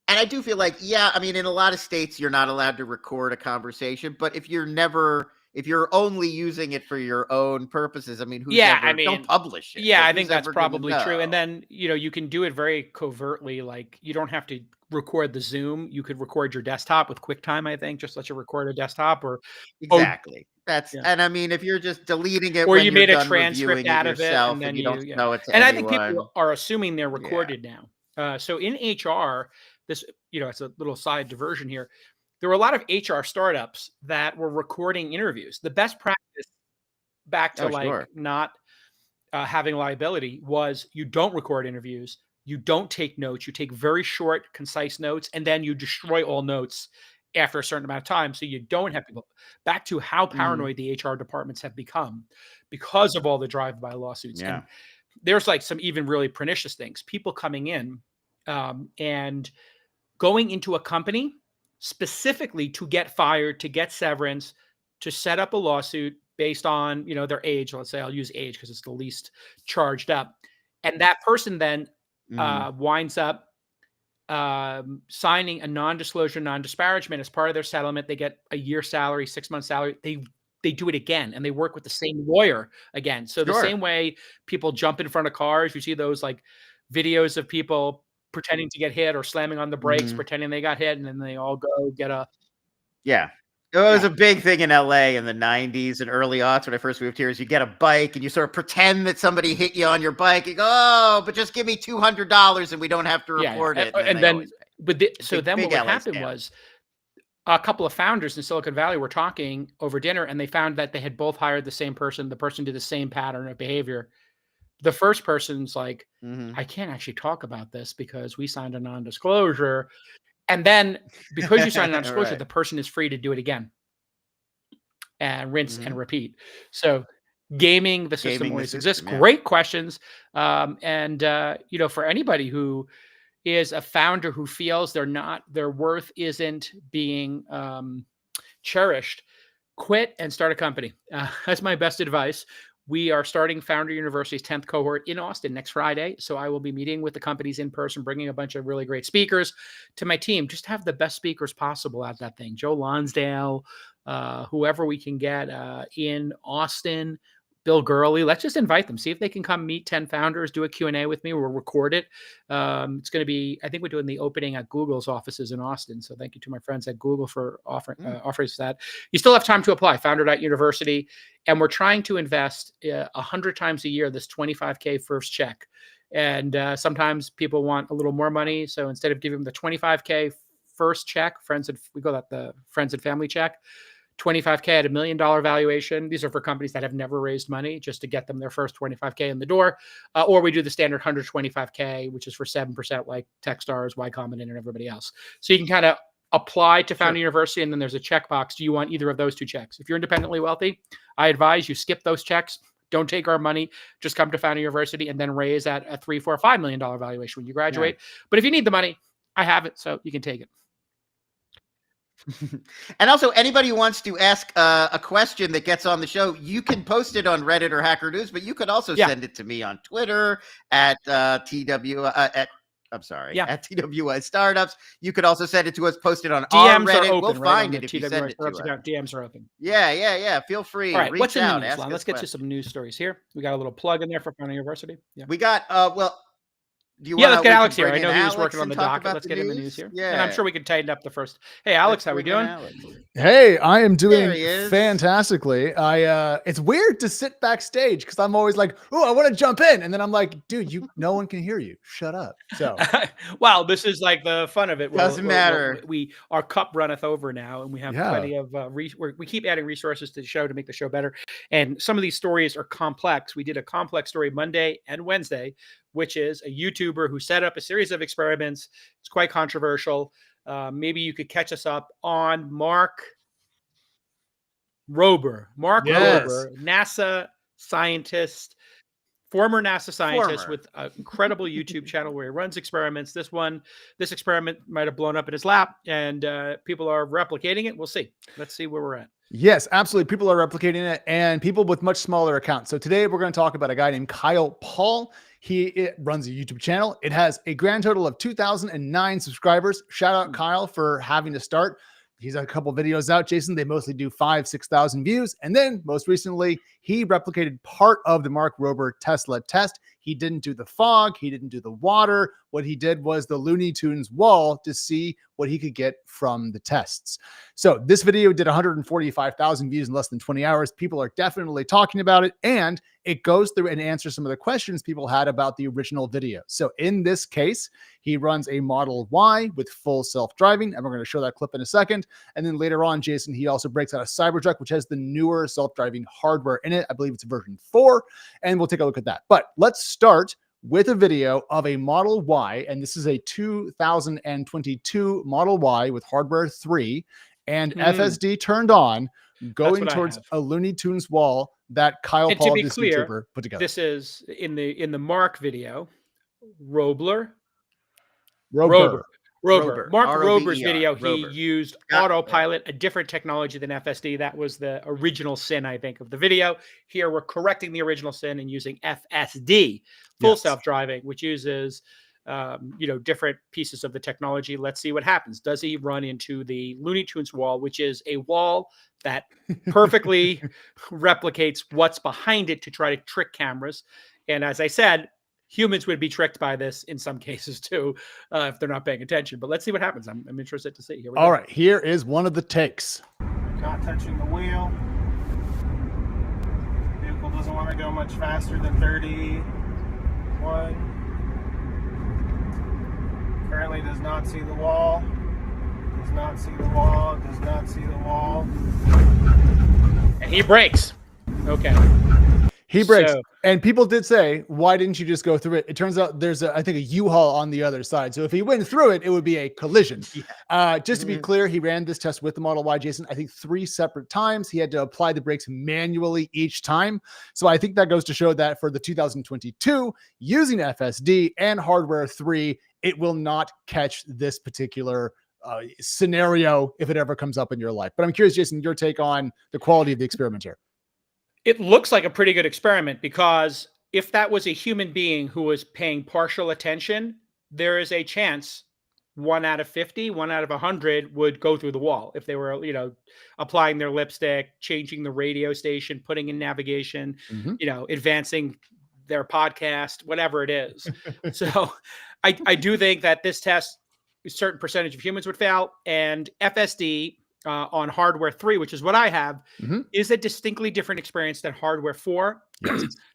And I do feel like, in a lot of states, you're not allowed to record a conversation, but if you're only using it for your own purposes, don't publish it. Yeah, I think that's probably true. And then, you can do it very covertly. Like, you don't have to record the Zoom. You could record your desktop with QuickTime, I think. Just let you record a desktop or. Exactly. And if you're just deleting it, or when you you're made a done transcript out of it, and then you don't know it to and anyone. I think people are assuming they're recorded now. So in HR, this, it's a little side diversion here. There were a lot of HR startups that were recording interviews. The best practice back to sure. not having liability was you don't record interviews. You don't take notes. You take very short, concise notes, and then you destroy all notes after a certain amount of time. So you don't have people. Back to how paranoid the HR departments have become because of all the drive-by lawsuits. Yeah. And there's some even really pernicious things. People coming in and going into a company specifically to get fired, to get severance, to set up a lawsuit based on, their age. Let's say I'll use age because it's the least charged up. And that person then winds up signing a non-disclosure, non-disparagement as part of their settlement. They get a year's salary, 6 months salary. They do it again, and they work with the same lawyer again. So the same way people jump in front of cars, you see those videos of people pretending to get hit or slamming on the brakes, pretending they got hit, and then they all go get a. Yeah. It was a big thing in LA in the 90s and early aughts when I first moved here. Is you get a bike and you sort of pretend that somebody hit you on your bike. You go, oh, but just give me $200 and we don't have to report it. And then what would happen was a couple of founders in Silicon Valley were talking over dinner, and they found that they had both hired the same person. The person did the same pattern of behavior. The first person's like, I can't actually talk about this because we signed a non-disclosure. And then because you signed a non-disclosure, the person is free to do it again and rinse and repeat. So gaming the system always exists. Yeah. Great questions. For anybody who is a founder who feels their worth isn't being cherished, quit and start a company. That's my best advice. We are starting Founder University's 10th cohort in Austin next Friday. So I will be meeting with the companies in person, bringing a bunch of really great speakers to my team. Just have the best speakers possible at that thing. Joe Lonsdale, whoever we can get in Austin, Bill Gurley. Let's just invite them. See if they can come meet 10 founders, do a Q&A with me. We'll record it. It's going to be, I think we're doing the opening at Google's offices in Austin. So thank you to my friends at Google for offering that. You still have time to apply, founder.university. And we're trying to invest 100 times a year, this $25K first check. And sometimes people want a little more money. So instead of giving them the $25K first check, we call that the friends and family check, $25K at $1 million valuation. These are for companies that have never raised money, just to get them their first $25K in the door. Or we do the standard $125K, which is for 7%, like Techstars, Y Combinator, and everybody else. So you can kind of apply to Founder University, and then there's a checkbox. Do you want either of those two checks? If you're independently wealthy, I advise you skip those checks. Don't take our money. Just come to Founder University and then raise at a $3, $4, $5 million valuation when you graduate. Yeah. But if you need the money, I have it, so you can take it. And also, anybody who wants to ask a question that gets on the show, you can post it on Reddit or Hacker News, but you could also send it to me on Twitter at TWI Startups. You could also send it to us, post it on our Reddit. We'll find it if you send it to us. DMs are open. Yeah. Feel free. All right, what's in the news? Let's get you some news stories here. We got a little plug in there for Founder University. Yeah. We got, let's get Alex here. I know he was working on the docket. Let's get him the news here. Yeah. And I'm sure we can tighten up the first. Hey, Alex, how we doing? Hey, I am doing fantastically. It's weird to sit backstage because I'm always like, oh, I want to jump in. And then I'm like, dude, no one can hear you. Shut up. So, well, this is like the fun of it. Doesn't matter. Our cup runneth over now, and we have plenty of, we keep adding resources to the show to make the show better. And some of these stories are complex. We did a complex story Monday and Wednesday, which is a YouTuber who set up a series of experiments. It's quite controversial. Maybe you could catch us up on Mark Rober. Mark Rober, NASA scientist, former NASA scientist with an incredible YouTube channel where he runs experiments. This experiment might have blown up in his lap, and people are replicating it. We'll see. Let's see where we're at. Yes, absolutely. People are replicating it, and people with much smaller accounts. So today we're going to talk about a guy named Kyle Paul. He runs a YouTube channel. It has a grand total of 2,009 subscribers. Shout out Kyle for having to start. He's had a couple videos out, Jason. They mostly do 5,000 to 6,000 views. And then most recently, he replicated part of the Mark Rober Tesla test. He didn't do the fog. He didn't do the water. What he did was the Looney Tunes wall to see what he could get from the tests. So this video did 145,000 views in less than 20 hours. People are definitely talking about it, and it goes through and answers some of the questions people had about the original video. So in this case, he runs a Model Y with full self-driving, and we're going to show that clip in a second. And then later on, Jason, he also breaks out a Cybertruck, which has the newer self-driving hardware in it. I believe it's version 4, and we'll take a look at that. But let's start with a video of a Model Y, and this is a 2022 Model Y with hardware 3 and FSD turned on, going towards a Looney Tunes wall that Kyle Paul, this YouTuber, put together. This is in the Mark video. Rober. Mark Rober's video, he used autopilot, a different technology than FSD. That was the original sin, I think, of the video. Here we're correcting the original sin and using FSD, full self-driving, which uses different pieces of the technology. Let's see what happens. Does he run into the Looney Tunes wall, which is a wall that perfectly replicates what's behind it to try to trick cameras? And as I said, humans would be tricked by this in some cases too, if they're not paying attention. But let's see what happens. I'm interested to see. Here we go. All right, here is one of the takes. Not touching the wheel. Vehicle doesn't want to go much faster than 31. Currently does not see the wall. Does not see the wall. Does not see the wall. And he brakes. Okay. He brakes. And people did say, why didn't you just go through it? It turns out there's, I think, a U-Haul on the other side. So if he went through it, it would be a collision. Just to be clear, he ran this test with the Model Y, Jason, I think 3 separate times. He had to apply the brakes manually each time. So I think that goes to show that for the 2022, using FSD and hardware 3, it will not catch this particular scenario if it ever comes up in your life. But I'm curious, Jason, your take on the quality of the experiment here. It looks like a pretty good experiment, because if that was a human being who was paying partial attention, there is a chance 1 out of 50, 1 out of 100 would go through the wall if they were, applying their lipstick, changing the radio station, putting in navigation, advancing their podcast, whatever it is. So I do think that this test, a certain percentage of humans would fail, and FSD on hardware 3, which is what I have, is a distinctly different experience than hardware 4.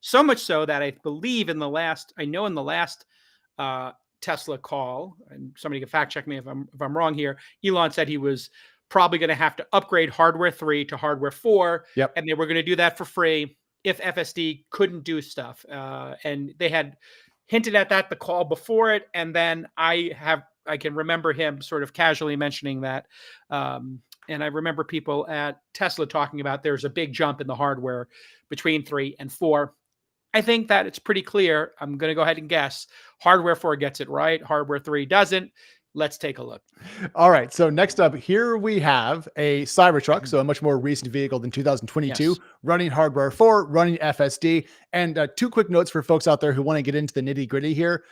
So much so that I believe in the last Tesla call, and somebody can fact check me if I'm wrong here, Elon said he was probably going to have to upgrade hardware 3 to hardware 4, and they were going to do that for free if FSD couldn't do stuff. And they had hinted at that the call before it, and then I can remember him sort of casually mentioning that. And I remember people at Tesla talking about there's a big jump in the hardware between 3 and 4. I think that it's pretty clear. I'm going to go ahead and guess hardware 4 gets it right. Hardware 3 doesn't. Let's take a look. All right. So next up, here we have a Cybertruck, so a much more recent vehicle than 2022, running hardware 4, running FSD. And 2 quick notes for folks out there who want to get into the nitty gritty here.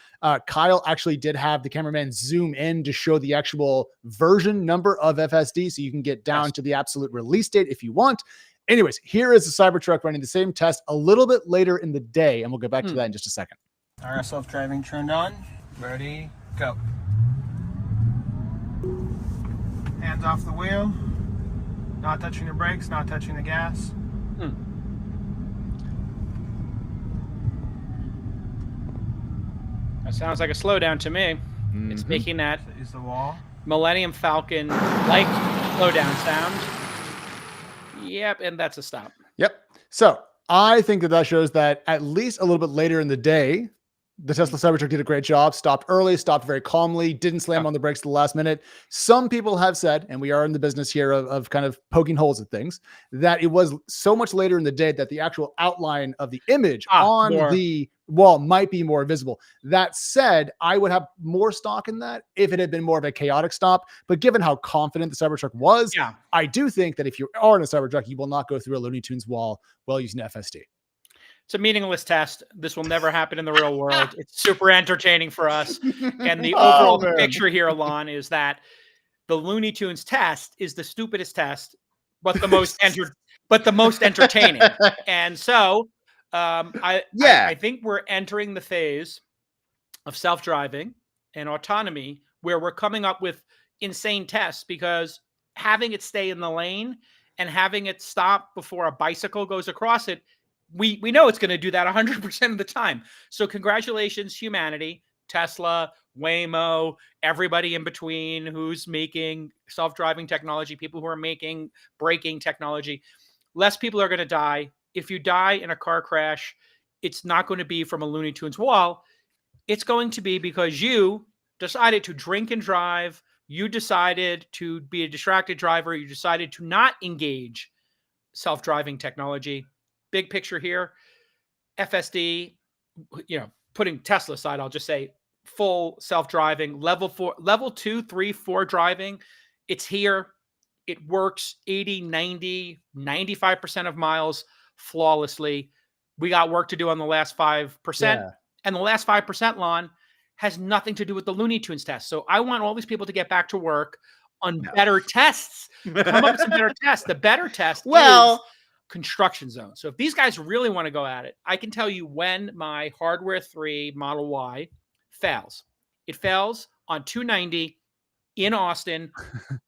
Kyle actually did have the cameraman zoom in to show the actual version number of FSD, so you can get down to the absolute release date if you want. Anyways, here is the Cybertruck running the same test a little bit later in the day, and we'll get back to that in just a second. All right, self-driving turned on. Ready, go. Hands off the wheel. Not touching the brakes, not touching the gas. That sounds like a slowdown to me. It's making that Is the wall. Millennium Falcon like slowdown sound. Yep, and that's a stop. Yep. So I think that shows that at least a little bit later in the day, the Tesla Cybertruck did a great job, stopped early, stopped very calmly, didn't slam on the brakes at the last minute. Some people have said, and we are in the business here of kind of poking holes at things, that it was so much later in the day that the actual outline of the image on the wall might be more visible. That said, I would have more stock in that if it had been more of a chaotic stop. But given how confident the Cybertruck was, I do think that if you are in a Cybertruck, you will not go through a Looney Tunes wall while using FSD. It's a meaningless test. This will never happen in the real world. It's super entertaining for us. And the overall picture here, Alon, is that the Looney Tunes test is the stupidest test, but the most entertaining. And so I think we're entering the phase of self-driving and autonomy where we're coming up with insane tests, because having it stay in the lane and having it stop before a bicycle goes across it, we know it's going to do that 100% of the time. So congratulations, humanity, Tesla, Waymo, everybody in between who's making self-driving technology, people who are making braking technology. Less people are going to die. If you die in a car crash, it's not going to be from a Looney Tunes wall. It's going to be because you decided to drink and drive. You decided to be a distracted driver. You decided to not engage self-driving technology. Big picture here, FSD, putting Tesla aside, I'll just say full self-driving, level 2, 3, 4 driving. It's here. It works 80, 90, 95% of miles flawlessly. We got work to do on the last 5%. Yeah. And the last 5%, Lon, has nothing to do with the Looney Tunes test. So I want all these people to get back to work on better tests. Come up with some better tests. The better test is construction zone. So if these guys really want to go at it, I can tell you when my Hardware 3 Model Y fails. It fails on 290 in Austin,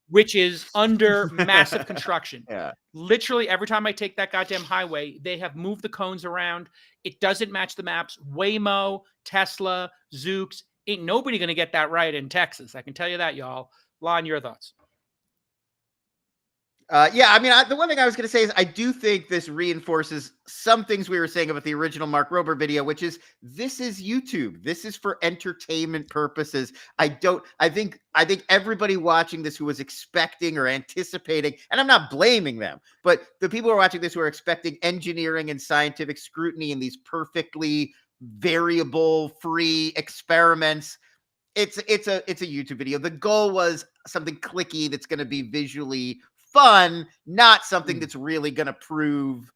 which is under massive construction. Yeah. Literally every time I take that goddamn highway, they have moved the cones around. It doesn't match the maps. Waymo, Tesla, Zoox, ain't nobody going to get that right in Texas. I can tell you that, y'all. Lon, your thoughts? The one thing I was going to say is I do think this reinforces some things we were saying about the original Mark Rober video, which is this is YouTube. This is for entertainment purposes. I think everybody watching this who was expecting or anticipating, and I'm not blaming them, but the people who are watching this who are expecting engineering and scientific scrutiny in these perfectly variable free experiments. It's a YouTube video. The goal was something clicky that's going to be visually fun, not something that's really going to prove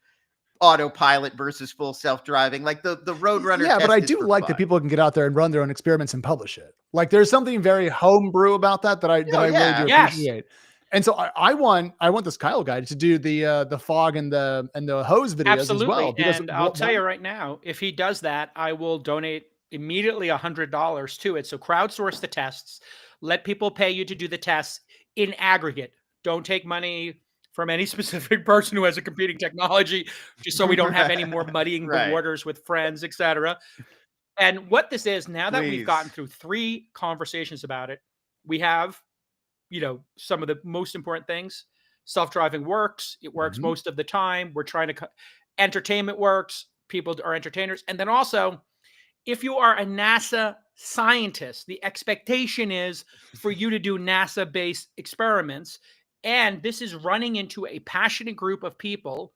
autopilot versus full self-driving, like the Roadrunner. Yeah, test but I is do for like fun. that people can get out there and run their own experiments and publish it. Like there's something very homebrew about that I really do appreciate. And so I want this Kyle guy to do the fog and the hose videos as well. And I'll tell you right now, if he does that, I will donate immediately $100 to it. So crowdsource the tests, let people pay you to do the tests in aggregate. Don't take money from any specific person who has a competing technology, just so we don't have any more muddying the waters with friends, etc. And what this is, now that we've gotten through 3 conversations about it, we have, some of the most important things. Self-driving works. It works most of the time. We're trying to entertainment works. People are entertainers. And then also, if you are a NASA scientist, the expectation is for you to do NASA-based experiments. And this is running into a passionate group of people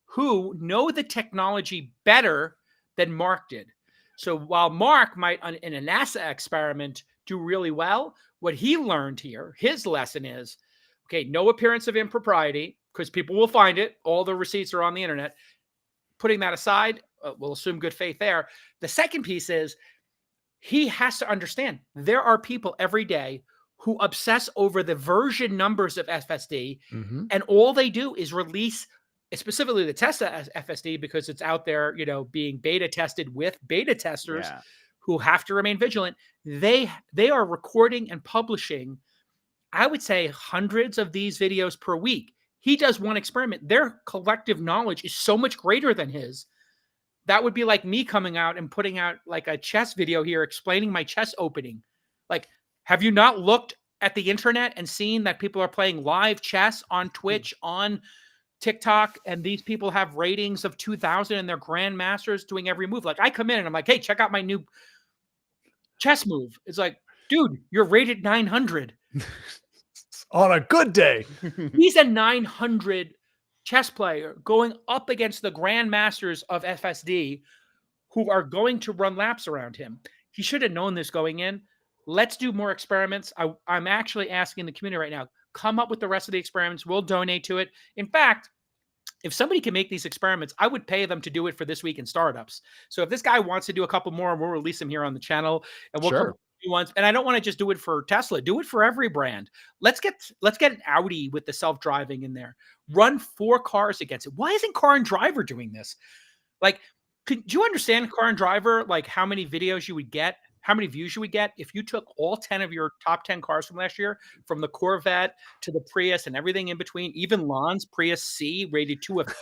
who know the technology better than Mark did. So while Mark might, in a NASA experiment, do really well, what he learned here, his lesson is, okay, no appearance of impropriety, because people will find it. All the receipts are on the internet. Putting that aside, we'll assume good faith there. The second piece is he has to understand there are people every day who obsess over the version numbers of FSD, and all they do is release, specifically the Tesla FSD, because it's out there, being beta tested with beta testers who have to remain vigilant. They are recording and publishing, I would say, hundreds of these videos per week. He does one experiment. Their collective knowledge is so much greater than his. That would be like me coming out and putting out like a chess video here explaining my chess opening. Like, have you not looked at the internet and seen that people are playing live chess on Twitch, on TikTok, and these people have ratings of 2,000 and they're grandmasters doing every move? Like, I come in and I'm like, hey, check out my new chess move. It's like, dude, you're rated 900. On a good day. He's a 900 chess player going up against the grandmasters of FSD who are going to run laps around him. He should have known this going in. Let's do more experiments. I'm actually asking the community right now, come up with the rest of the experiments. We'll donate to it. In fact, if somebody can make these experiments, I would pay them to do it for This Week in Startups. So if this guy wants to do a couple more, we'll release them here on the channel, and we'll come up with new ones. And I don't want to just do it for Tesla. Do it for every brand. Let's get an Audi with the self-driving in there. Run 4 cars against it. Why isn't Car and Driver doing this? Like, do you understand, Car and Driver, like how many videos you would get, how many views you would get if you took all 10 of your top 10 cars from last year, from the Corvette to the Prius and everything in between, even Lon's Prius C rated 2 of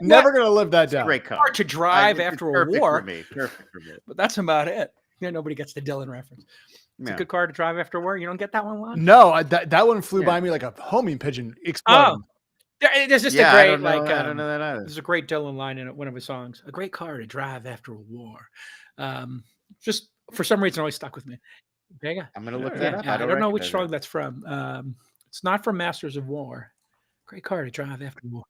Never gonna live that down. Great car. hard to drive It's after a perfect war, for me. Perfect for me. but that's about it. Yeah, nobody gets the Dylan reference. It's a Yeah. good car to drive after a war. You don't get that one, Lon? No, that one flew Yeah. by me like a homing pigeon exploding. There's just Yeah, a I great don't know, like I don't know that either. there's a great Dylan line in one of his songs. A great car to drive after a war. Just for some reason, always stuck with me. There you go. I'm gonna look Yeah, that up. I don't know which recognize song it. that's from. It's not from Masters of War. Great car to drive after war.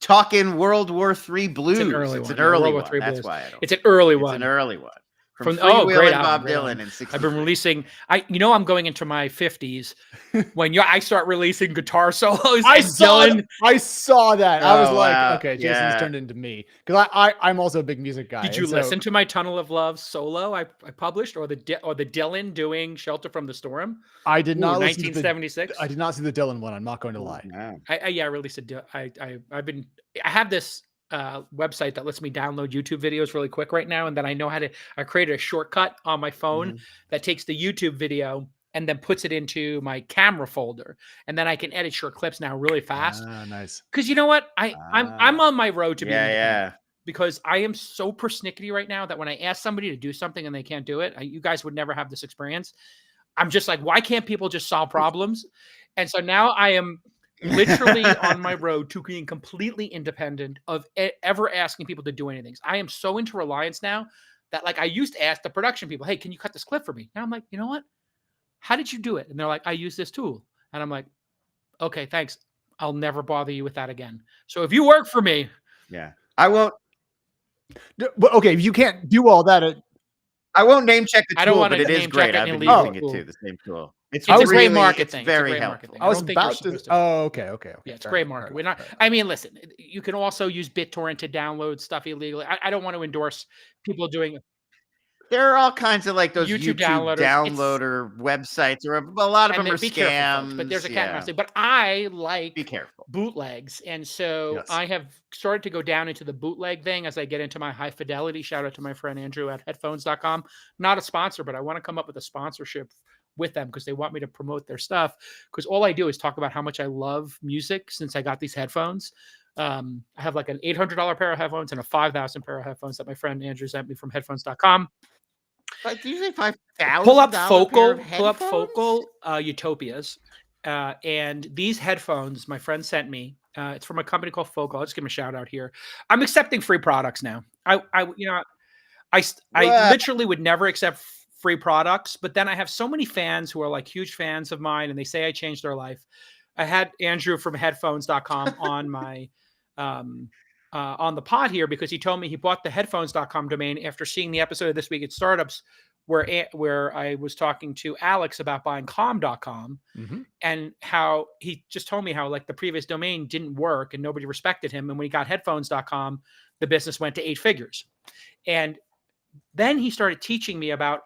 Talking World War III blues. It's an early It's one. an Yeah, early World War one. III That's blues. why I don't. It's an early It's one. an early one. From Freewheelin' great album, Bob great Dylan album. in '63. I've been releasing. I'm going into my 50s when I start releasing guitar solos. I and saw Dylan. I saw that. I was Oh, like, wow. okay, Jason's Yeah. turned into me because I'm also a big music guy. Did you and so listen to my Tunnel of Love solo I published, or the Dylan doing Shelter from the Storm? I did not listen to 1976. I did not see the Dylan one. I'm not going to lie. Wow. I released I have this website that lets me download YouTube videos really quick right now, and then I created a shortcut on my phone that takes the YouTube video and then puts it into my camera folder, and then I can edit short clips now really fast. Ah, nice. Because you know what, I'm on my road to being independent. Yeah. Because I am so persnickety right now that when I ask somebody to do something and they can't do it, you guys would never have this experience. I'm just like, why can't people just solve problems? And so now I am literally on my road to being completely independent of ever asking people to do anything. I am so into reliance now that like I used to ask the production people, hey, can you cut this clip for me? Now I'm like, you know what? How did you do it? And they're like, I use this tool. And I'm like, okay, thanks. I'll never bother you with that again. So if you work for me. Yeah. I won't But okay, if you can't do all that, I won't name check the I don't tool, wanna but it is name check great. it I've and been leave using it it cool. too, the same tool. It's a great market it's thing. very It's a great helpful. market thing. I was don't think you're about to. supposed to. Oh, okay. Yeah, it's Fair great enough, market. fair We're enough, not. fair enough. I mean, listen. You can also use BitTorrent to download stuff illegally. I don't want to endorse people doing There are all kinds of like those YouTube YouTube downloaders. downloader websites, or a lot of and them are be careful, folks, scams. but there's a cat and mouse Yeah. thing. But I like Be careful. bootlegs, and so Yes. I have started to go down into the bootleg thing as I get into my high fidelity. Shout out to my friend Andrew at headphones.com. Not a sponsor, but I want to come up with a sponsorship with them because they want me to promote their stuff, because all I do is talk about how much I love music since I got these headphones. I have like an $800 pair of headphones and a $5,000 pair of headphones that my friend Andrew sent me from headphones.com. But usually $5,000. Pull up Focal Utopias. And these headphones my friend sent me. It's from a company called Focal. I'll just give him a shout out here. I'm accepting free products now. I literally would never accept free products, but then I have so many fans who are like huge fans of mine, and they say I changed their life. I had Andrew from headphones.com on my on the pod here because he told me he bought the headphones.com domain after seeing the episode of This Week at Startups where I was talking to Alex about buying calm.com and how he just told me how like the previous domain didn't work and nobody respected him. And when he got headphones.com, the business went to 8 figures. And then he started teaching me about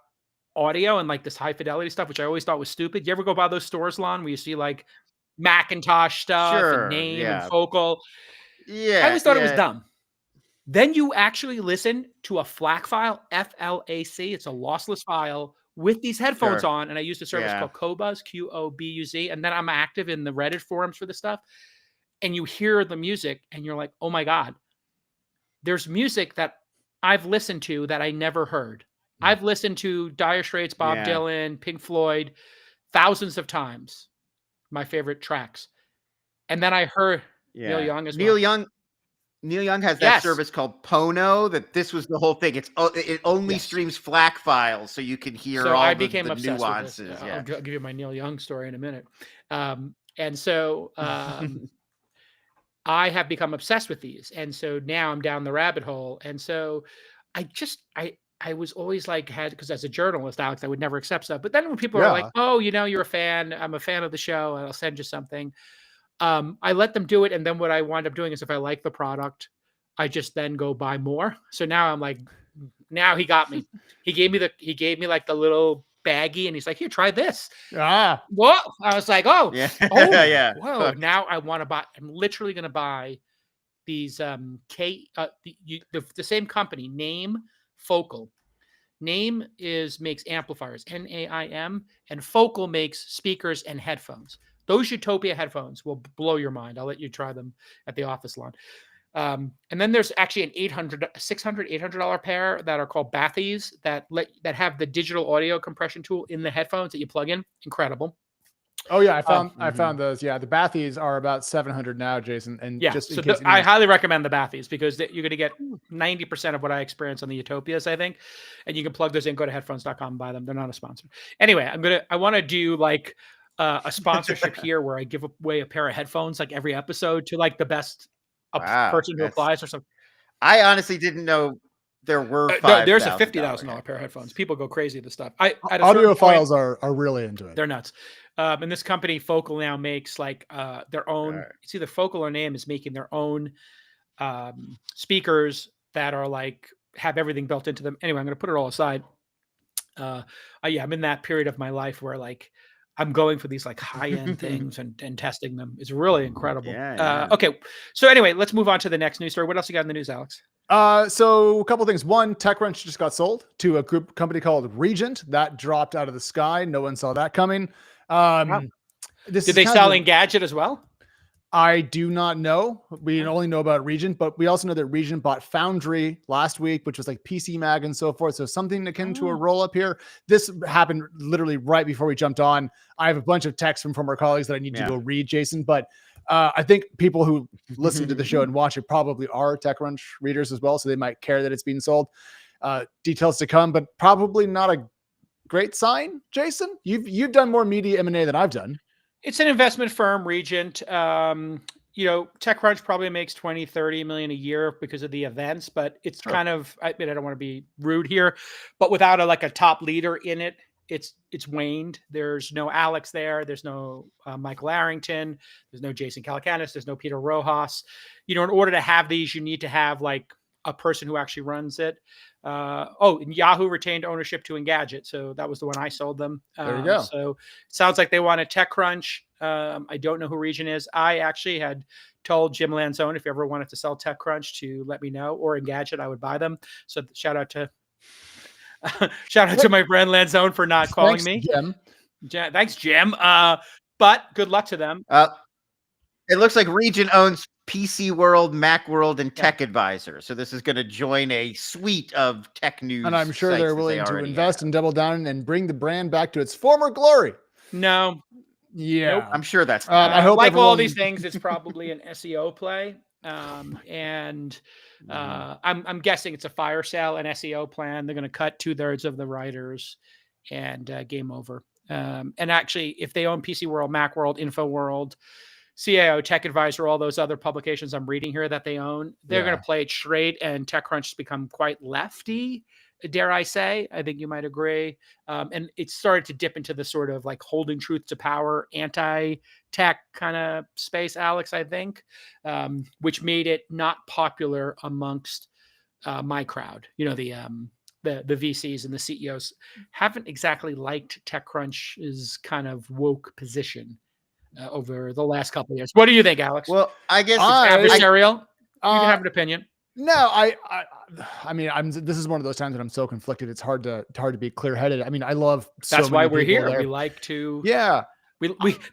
audio and like this high fidelity stuff, which I always thought was stupid. You ever go by those stores, Lon, where you see like Macintosh stuff and Name and Focal? Yeah. I always thought it was dumb. Then you actually listen to a FLAC file, FLAC. It's a lossless file with these headphones on. And I used a service called Qobuz, Qobuz. And then I'm active in the Reddit forums for this stuff. And you hear the music and you're like, oh my God, there's music that I've listened to that I never heard. I've listened to Dire Straits, Bob Dylan, Pink Floyd, thousands of times. My favorite tracks. And then I heard Neil Young as well. Neil Young has that service called Pono. That this was the whole thing. It only streams FLAC files, so you can hear all the nuances. With this. I'll give you my Neil Young story in a minute. And so I have become obsessed with these, and so now I'm down the rabbit hole. And so I was always like because as a journalist, Alex, I would never accept stuff. But then when people are like, "Oh, you're a fan. I'm a fan of the show. I'll send you something." I let them do it. And then what I wind up doing is if I like the product, I just then go buy more. So now I'm like, now he got me. He gave me like the little baggie and he's like, here, try this. What? I was like, whoa. Now I want to buy, I'm literally going to buy these the same company, Name, Focal. Name makes amplifiers, NAIM, and Focal makes speakers and headphones. Those Utopia headphones will blow your mind. I'll let you try them at the office lawn. And then there's actually an $800 pair that are called Bathies that have the digital audio compression tool in the headphones that you plug in. Incredible. Oh yeah, I found those. Yeah, the Bathies are about 700 now, Jason. And yeah, just in so case I highly recommend the Bathies because you're going to get 90% of what I experience on the Utopias, I think. And you can plug those in, go to headphones.com and buy them. They're not a sponsor. Anyway, I want to do like a sponsorship here where I give away a pair of headphones like every episode to like the best person who applies or something. I honestly didn't know there were there's a $50,000 pair of headphones. People go crazy with this stuff. Audiophiles are really into it. They're nuts. And this company Focal now makes like their own. It's either Focal or Name is making their own speakers that are like have everything built into them. Anyway, I'm going to put it all aside. I'm in that period of my life where like I'm going for these like high-end things and testing them. It's really incredible. Okay. So anyway, let's move on to the next news story. What else you got in the news, Alex? So a couple of things. One, TechCrunch just got sold to a company called Regent. That dropped out of the sky. No one saw that coming. Did they sell Engadget as well? I do not know. We only know about Regent, but we also know that Regent bought Foundry last week, which was like PC Mag and so forth. So something akin to a roll up here. This happened literally right before we jumped on. I have a bunch of texts from our colleagues that I need to go read, Jason, but I think people who listen to the show and watch it probably are TechCrunch readers as well. So they might care that it's being sold. Details to come, but probably not a great sign. Jason, you've done more media M&A than I've done. It's an investment firm, Regent. TechCrunch probably makes 20-30 million a year because of the events, but it's kind of, I don't want to be rude here, but without a top leader in it, it's waned. There's no Alex there. There's no Michael Arrington. There's no Jason Calacanis. There's no Peter Rojas. In order to have these, you need to have like a person who actually runs it. And Yahoo retained ownership to Engadget. So that was the one I sold them. There you go. So it sounds like they want a TechCrunch. I don't know who Regent is. I actually had told Jim Lanzone, if you ever wanted to sell TechCrunch, to let me know, or Engadget, I would buy them. So shout out to my friend Lanzone for not calling me. Jim. Thanks, Jim. But good luck to them. It looks like Regent owns PC World, Mac World, and Tech Advisor. So this is going to join a suite of tech news. And I'm sure they're willing to invest and double down and bring the brand back to its former glory. No. Yeah. Nope. I'm sure that's I hope like all these things, it's probably an SEO play. I'm guessing it's a fire sale, an SEO plan. They're going to cut 2/3 of the writers and game over. And actually, if they own PC World, Mac World, Info World, CAO, Tech Advisor, all those other publications I'm reading here that they own, they're going to play it straight, and TechCrunch has become quite lefty, dare I say. I think you might agree. And it started to dip into the sort of like holding truth to power, anti-tech kind of space, Alex, I think, which made it not popular amongst my crowd. The VCs and the CEOs haven't exactly liked TechCrunch's kind of woke position over the last couple of years. What do you think, Alex? Well, I guess it's adversarial. You can have an opinion. No, I mean, this is one of those times that I'm so conflicted. It's hard to be clear-headed. I mean, I love. That's why we're here. We like to. Yeah.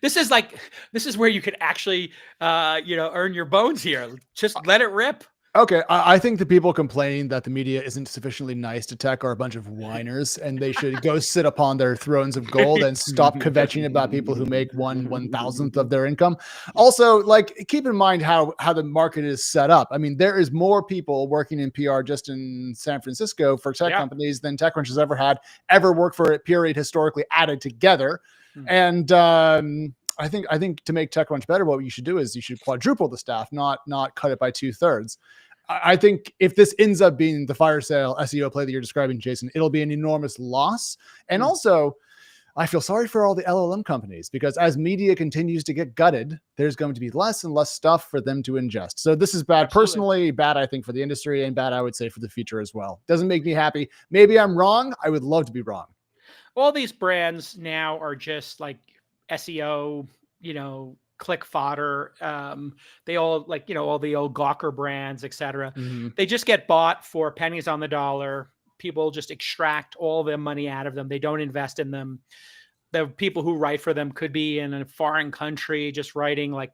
This is where you could actually, earn your bones here. Just let it rip. Okay, I think the people complaining that the media isn't sufficiently nice to tech are a bunch of whiners, and they should go sit upon their thrones of gold and stop kvetching about people who make 1/1000th of their income. Also, keep in mind how the market is set up. I mean, there is more people working in PR just in San Francisco for tech companies than TechCrunch has ever worked for a period historically added together. And I think to make TechCrunch better, what you should do is you should quadruple the staff, not cut it by 2/3. I think if this ends up being the fire sale SEO play that you're describing, Jason, it'll be an enormous loss. And also, I feel sorry for all the LLM companies, because as media continues to get gutted, there's going to be less and less stuff for them to ingest. So this is bad. Absolutely. Personally, bad, I think, for the industry, and bad, I would say, for the future as well. Doesn't make me happy. Maybe I'm wrong. I would love to be wrong. All these brands now are just like SEO, click fodder. They all like, all the old Gawker brands, etc. They just get bought for pennies on the dollar. People just extract all their money out of them. They don't invest in them. The people who write for them could be in a foreign country, just writing like,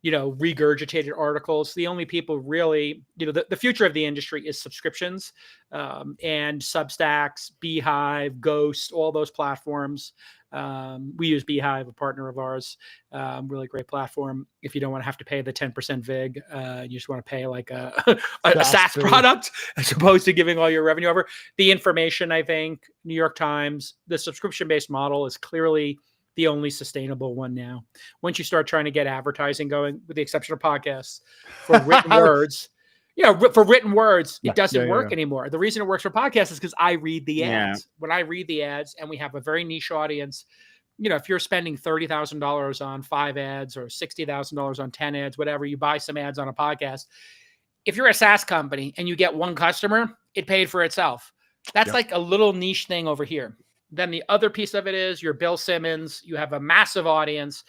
regurgitated articles. The only people really, the future of the industry is subscriptions, and Substacks, Beehive, Ghost, all those platforms. We use Beehive, a partner of ours, really great platform. If you don't want to have to pay the 10% VIG, you just want to pay like a SaaS product as opposed to giving all your revenue over. The information, I think, New York Times, the subscription-based model is clearly the only sustainable one now. Once you start trying to get advertising going, with the exception of podcasts, for written words, it doesn't work anymore. The reason it works for podcasts is because I read the ads. When I read the ads, and we have a very niche audience, if you're spending $30,000 on 5 ads or $60,000 on 10 ads, whatever, you buy some ads on a podcast. If you're a SaaS company and you get one customer, it paid for itself. That's like a little niche thing over here. Then the other piece of it is you're Bill Simmons, you have a massive audience,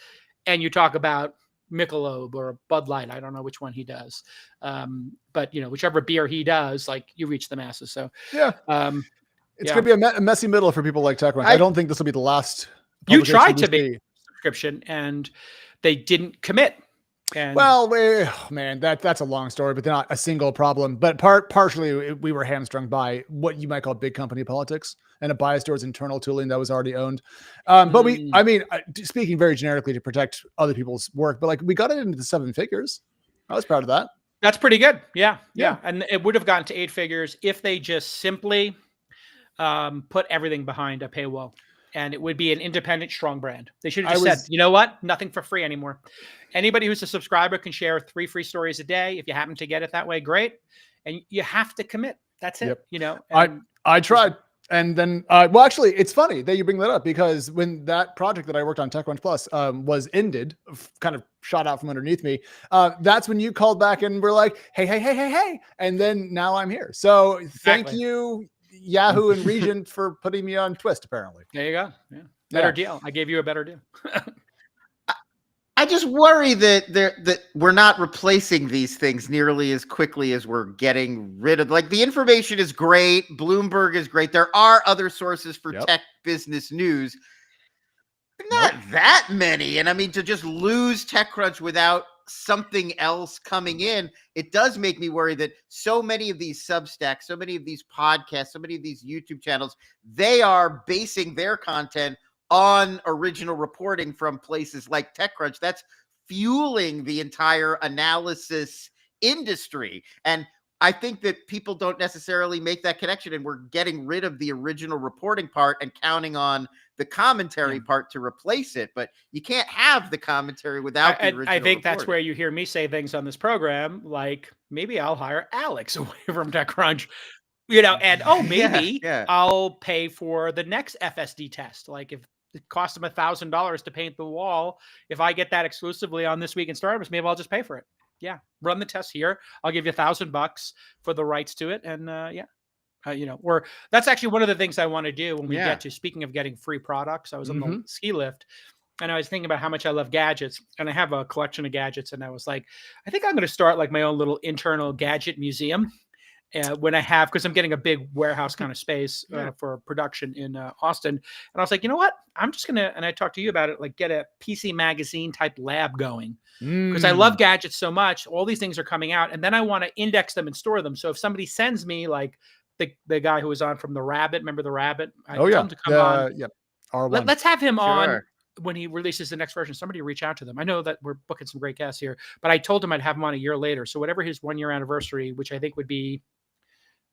and you talk about Michelob or Bud Light. I don't know which one he does. But whichever beer he does, like, you reach the masses. So it's going to be a messy middle for people like TechCrunch. I don't think this will be the last. You tried to be subscription and they didn't commit. And that's a long story, but they're not a single problem. But partially we were hamstrung by what you might call big company politics and a bias towards internal tooling that was already owned. But speaking very generically to protect other people's work, but like, we got it into the 7 figures. I was proud of that. That's pretty good. Yeah. And it would have gotten to 8 figures if they just simply put everything behind a paywall. And it would be an independent, strong brand. They should have just said, you know what? Nothing for free anymore. Anybody who's a subscriber can share 3 free stories a day. If you happen to get it that way, great. And you have to commit. That's it. I tried. And then, actually, it's funny that you bring that up, because when that project that I worked on, TechCrunch Plus, was ended, kind of shot out from underneath me, that's when you called back and were like, hey. And then now I'm here. So thank you, Yahoo and Regent, for putting me on Twist, apparently. There you go. Yeah. Better deal. I gave you a better deal. I just worry that we're not replacing these things nearly as quickly as we're getting rid of. Like, the information is great. Bloomberg is great. There are other sources for tech business news. Not that many. And I mean, to just lose TechCrunch without something else coming in, it does make me worry that so many of these Substacks, so many of these podcasts, so many of these YouTube channels, they are basing their content on original reporting from places like TechCrunch. That's fueling the entire analysis industry. And I think that people don't necessarily make that connection, and we're getting rid of the original reporting part and counting on the commentary part to replace it. But you can't have the commentary without the original I think reporting. that's where you hear me say things on this program, like, maybe I'll hire Alex away from TechCrunch. And maybe I'll pay for the next FSD test. Like, if it costs them $1,000 to paint the wall, if I get that exclusively on This Week in Startups, maybe I'll just pay for it. Yeah, run the test here. I'll give you $1,000 for the rights to it, and or that's actually one of the things I want to do when we get to, speaking of getting free products. I was on the ski lift, and I was thinking about how much I love gadgets, and I have a collection of gadgets, and I was like, I think I'm going to start like my own little internal gadget museum. When I have, because I'm getting a big warehouse kind of space for production in Austin. And I was like, you know what? I'm just going to, and I talked to you about it, like, get a PC Magazine type lab going. Because I love gadgets so much. All these things are coming out, and then I want to index them and store them. So if somebody sends me, like the guy who was on from The Rabbit, remember The Rabbit? I told him to come on. R1. Let's have him on when he releases the next version. Somebody reach out to them. I know that we're booking some great guests here, but I told him I'd have him on a year later. So whatever his 1-year anniversary, which I think would be,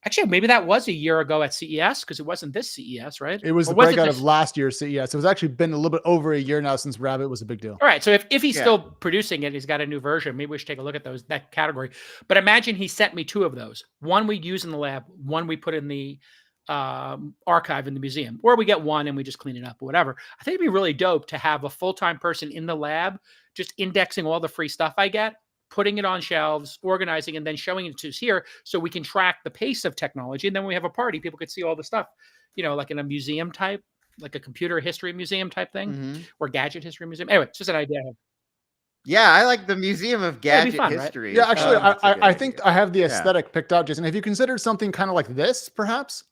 actually, maybe that was a year ago at CES, because it wasn't this CES, right? It was the breakout of last year's CES. It was actually been a little bit over a year now since Rabbit was a big deal. All right. So if he's still producing it, he's got a new version. Maybe we should take a look at that category. But imagine he sent me 2 of those. One we use in the lab, one we put in the archive in the museum, or we get one and we just clean it up or whatever. I think it'd be really dope to have a full-time person in the lab just indexing all the free stuff I get, putting it on shelves, organizing, and then showing it to us here so we can track the pace of technology. And then when we have a party, people could see all the stuff, like in a museum type, like a computer history museum type thing, or gadget history museum. Anyway, it's just an idea. Yeah, I like the Museum of That'd be Gadget fun, right? History. Yeah, actually, That's a good I think idea. I have the Yeah. aesthetic picked out, Jason. Have you considered something kind of like this, perhaps?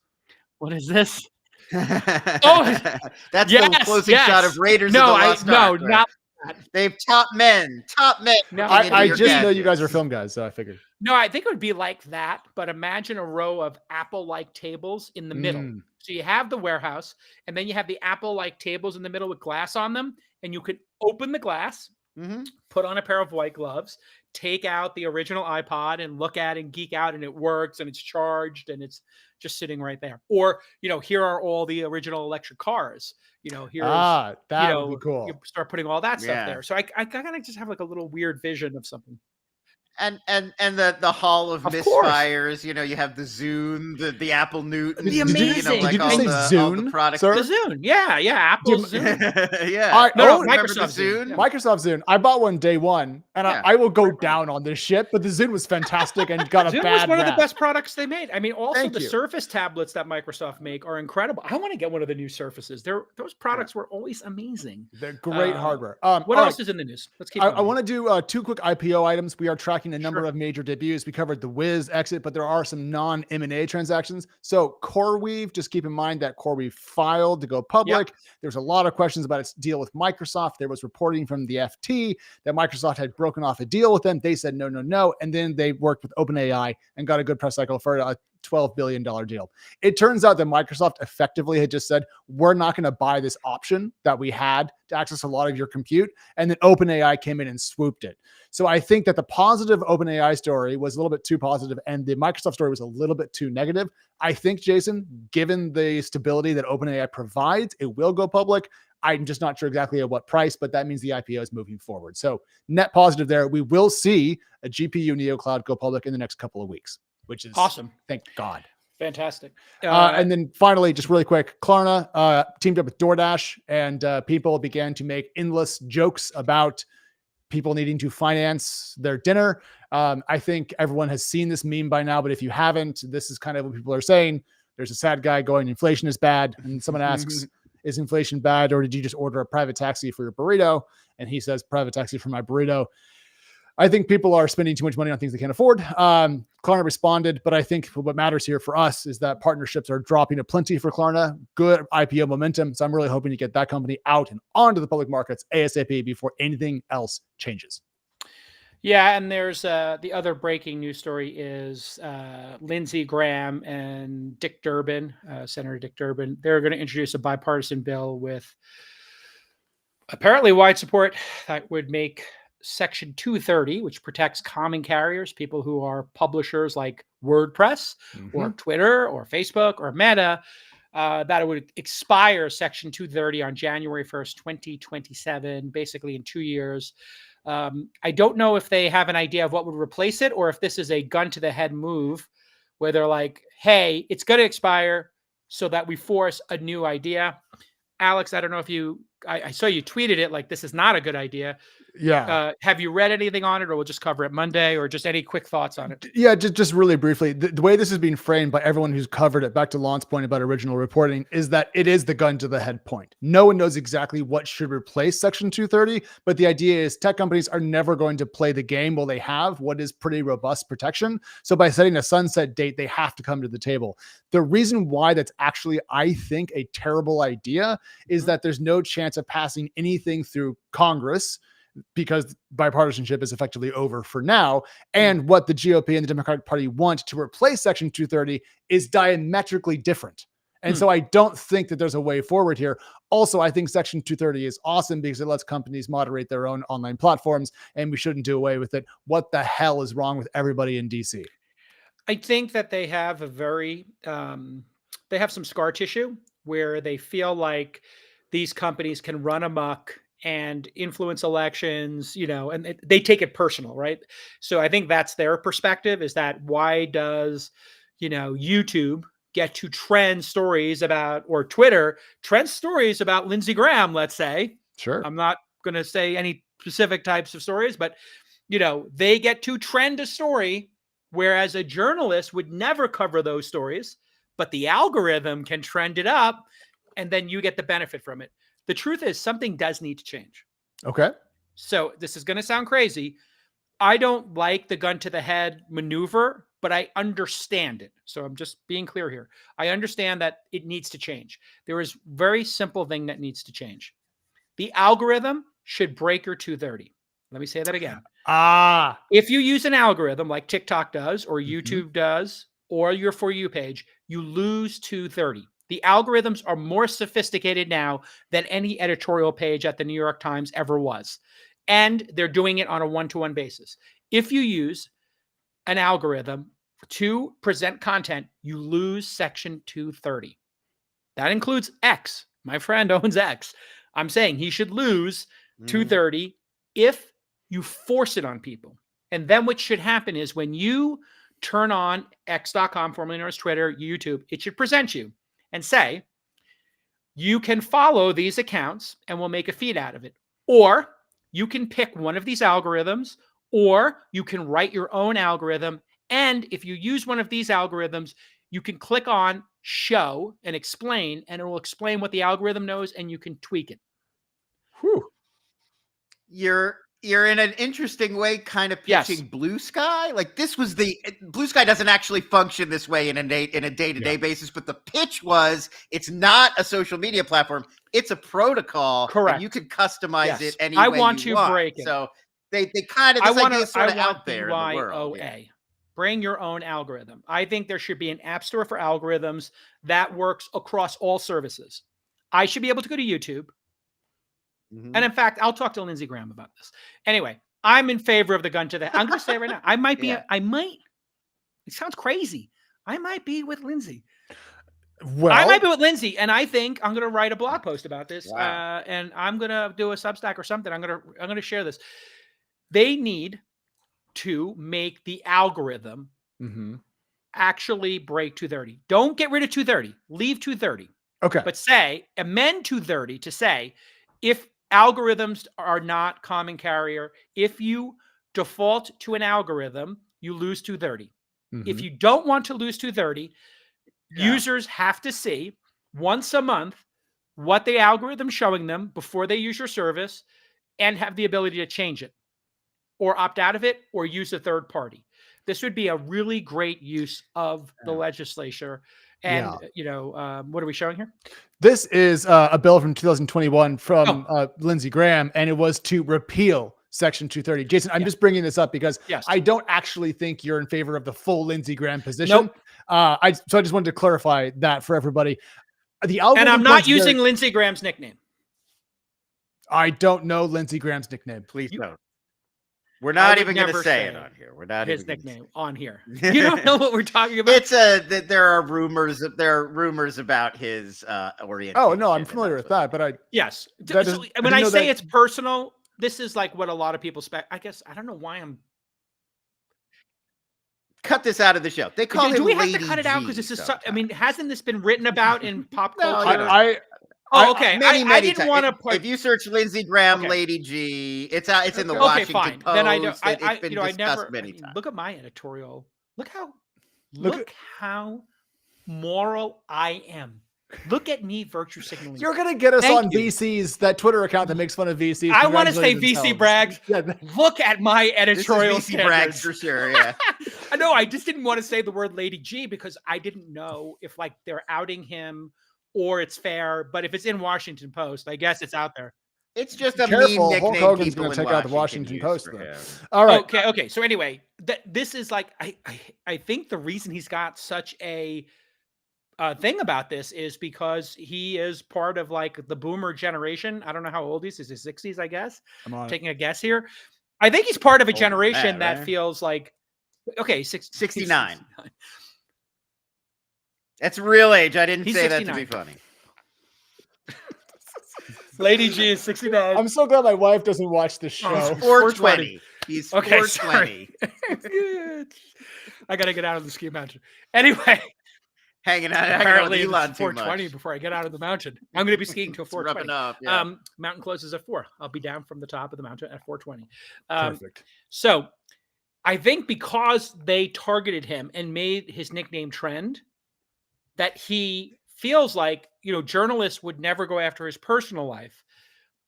What is this? That's the Yes, closing shot of Raiders of the Lost Ark. Where not that. they've top men No, looking into I your just know you guys are gadgets. film guys, so I figured. No, I think it would be like that, but imagine a row of Apple-like tables in the middle. Mm. So you have the warehouse, and then you have the Apple-like tables in the middle with glass on them, and you could open the glass, Mhm. put on a pair of white gloves, take out the original iPod and look at and geek out, and it works, and it's charged, and it's just sitting right there. Or, here are all the original electric cars. Here's That would be cool. you start putting all that stuff Yeah. there. So I kind of just have like a little weird vision of something. And the Hall of Of course. Misfires, you have the Zune, the Apple Newton, The amazing. Did you all say the Zune, products. sir? The Zune, yeah, Apple's Zune. Yeah. No, Remember the Microsoft Zune. Zune? Yeah. Microsoft Zune. I bought one day one, and Yeah. I will go down on this shit, but the Zune was fantastic and got a Zune bad was one of the rap. best products they made. I mean, also Thank the you. Surface tablets that Microsoft make are incredible. I want to get one of the new Surfaces. Those products were always amazing. They're great hardware. What all else right. is in the news? Let's keep I going. want to do 2 quick IPO items. We are tracking a number Sure. of major debuts. We covered the Wiz exit, but there are some non-M&A transactions. So CoreWeave, just keep in mind that CoreWeave filed to go public. There's a lot of questions about its deal with Microsoft. There was reporting from the FT that Microsoft had broken off a deal with them. They said no. And then they worked with OpenAI and got a good press cycle for a $12 billion deal. It turns out that Microsoft effectively had just said, we're not going to buy this option that we had to access a lot of your compute. And then OpenAI came in and swooped it. So I think that the positive OpenAI story was a little bit too positive and the Microsoft story was a little bit too negative. I think, Jason, given the stability that OpenAI provides, it will go public. I'm just not sure exactly at what price, but that means the IPO is moving forward. So net positive there. We will see a GPU NeoCloud go public in the next couple of weeks, which is Awesome. Thank God. Fantastic. And then finally, just really quick, Klarna teamed up with DoorDash and people began to make endless jokes about people needing to finance their dinner. I think everyone has seen this meme by now, but if you haven't, this is kind of what people are saying. There's a sad guy going, inflation is bad. And someone asks, is inflation bad? Or did you just order a private taxi for your burrito? And he says, private taxi for my burrito. I think people are spending too much money on things they can't afford. Klarna responded, but I think what matters here for us is that partnerships are dropping aplenty for Klarna. Good IPO momentum. So I'm really hoping to get that company out and onto the public markets ASAP before anything else changes. Yeah, and there's the other breaking news story is Lindsey Graham and Dick Durbin, Senator Dick Durbin. They're going to introduce a bipartisan bill with apparently wide support that would make Section 230, which protects common carriers, people who are publishers like WordPress or Twitter or Facebook or Meta, that it would expire Section 230 on January 1st, 2027, basically in 2 years. I don't know if they have an idea of what would replace it or if this is a gun to the head move where they're like, hey, it's going to expire so that we force a new idea. Alex, I don't know if I saw you tweeted it like this is not a good idea. Yeah. Have you read anything on it, or we'll just cover it Monday, or just any quick thoughts on it? Yeah, just really briefly, the way this is being framed by everyone who's covered it, back to Lon's point about original reporting, is that it is the gun to the head point. No one knows exactly what should replace Section 230, but the idea is tech companies are never going to play the game while they have what is pretty robust protection. So by setting a sunset date, they have to come to the table. The reason why that's actually, I think, a terrible idea is that there's no chance of passing anything through Congress because bipartisanship is effectively over for now. And what the GOP and the Democratic Party want to replace Section 230 is diametrically different. And so I don't think that there's a way forward here. Also, I think Section 230 is awesome because it lets companies moderate their own online platforms, and we shouldn't do away with it. What the hell is wrong with everybody in DC? I think that they have they have some scar tissue where they feel like these companies can run amok and influence elections, and they take it personal, right? So I think that's their perspective, is that why does, YouTube get to trend stories about, or Twitter trend stories about Lindsey Graham, let's say. Sure. I'm not going to say any specific types of stories, but, they get to trend a story, whereas a journalist would never cover those stories, but the algorithm can trend it up and then you get the benefit from it. The truth is something does need to change. Okay. So this is going to sound crazy. I don't like the gun to the head maneuver, but I understand it. So I'm just being clear here. I understand that it needs to change. There is very simple thing that needs to change. The algorithm should break your 230. Let me say that again. If you use an algorithm like TikTok does or YouTube does or your For You page, you lose 230. The algorithms are more sophisticated now than any editorial page at the New York Times ever was. And they're doing it on a one-to-one basis. If you use an algorithm to present content, you lose section 230. That includes X. My friend owns X. I'm saying he should lose 230 if you force it on people. And then what should happen is when you turn on x.com, formerly known as Twitter, YouTube, it should present you and say, you can follow these accounts and we'll make a feed out of it. Or you can pick one of these algorithms, or you can write your own algorithm. And if you use one of these algorithms, you can click on show and explain, and it will explain what the algorithm knows, and you can tweak it. Whew. You're in an interesting way kind of pitching Blue Sky. Like this was Blue Sky doesn't actually function this way in a day-to-day basis, but the pitch was it's not a social media platform. It's a protocol. Correct. And you can customize it any I way want you to break it. So they kind of, this idea is sort of out there in the BYOA. world. Yeah. Bring your own algorithm. I think there should be an app store for algorithms that works across all services. I should be able to go to YouTube. And in fact, I'll talk to Lindsey Graham about this. Anyway, I'm in favor of the gun to the head. I'm going to say it right now. I might be, it sounds crazy. I might be with Lindsey. Well, I might be with Lindsey, and I think I'm going to write a blog post about this. Wow. And I'm going to do a Substack or something. I'm going to share this. They need to make the algorithm actually break 230. Don't get rid of 230. Leave 230. Okay. But amend 230 to say, if algorithms are not common carrier, if you default to an algorithm, you lose 230. If you don't want to lose 230, users have to see once a month what the algorithm's showing them before they use your service and have the ability to change it or opt out of it or use a third party. This would be a really great use of the legislature. And, what are we showing here? This is a bill from 2021 from Lindsey Graham, and it was to repeal Section 230. Jason, I'm just bringing this up because I don't actually think you're in favor of the full Lindsey Graham position. Nope. I just wanted to clarify that for everybody. The algorithm, and I'm not using Lindsey Graham's nickname. I don't know Lindsey Graham's nickname. Please don't. We're not even going to say it on here. We're not his nickname on here. You don't know what we're talking about. It's there are rumors about his orientation. Oh no, I'm familiar with that, but when I say it's personal, this is like what a lot of people expect. I guess I don't know why I'm. Cut this out of the show. They call him. Do we have Lady to cut it out because this is? Hasn't this been written about in pop No, culture? Okay. I didn't want to put. If you search Lindsey Graham, Lady G, it's in the Washington Post. Then I don't. It's been discussed many times. Look at my editorial. Look how moral I am. Look at me virtue signaling. You're gonna get us on VCs, that Twitter account that makes fun of VCs. I want to say VC brags. Look at my editorial VC brags for sure. Yeah. I know. I just didn't want to say the word Lady G because I didn't know if they're outing him. Or it's fair, but if it's in Washington Post, I guess it's out there. It's just a meme nickname. Hulk Hogan's going to take out the Washington Post. All right. Okay. So anyway, this is I think the reason he's got such a thing about this is because he is part of the boomer generation. I don't know how old he is. Is his 60s, I guess? I'm taking a guess here. I think he's part of a generation that feels like, 69. That's real age. I didn't say 69. That to be funny. Lady G is 69. I'm so glad my wife doesn't watch this show. 420. He's 420. I got to get out of the ski mountain. Anyway. Hanging out. Apparently it's 420 before I get out of the mountain. I'm going to be skiing till 420. Up, mountain closes at 4. I'll be down from the top of the mountain at 420. Perfect. So I think because they targeted him and made his nickname trend, that he feels like, journalists would never go after his personal life,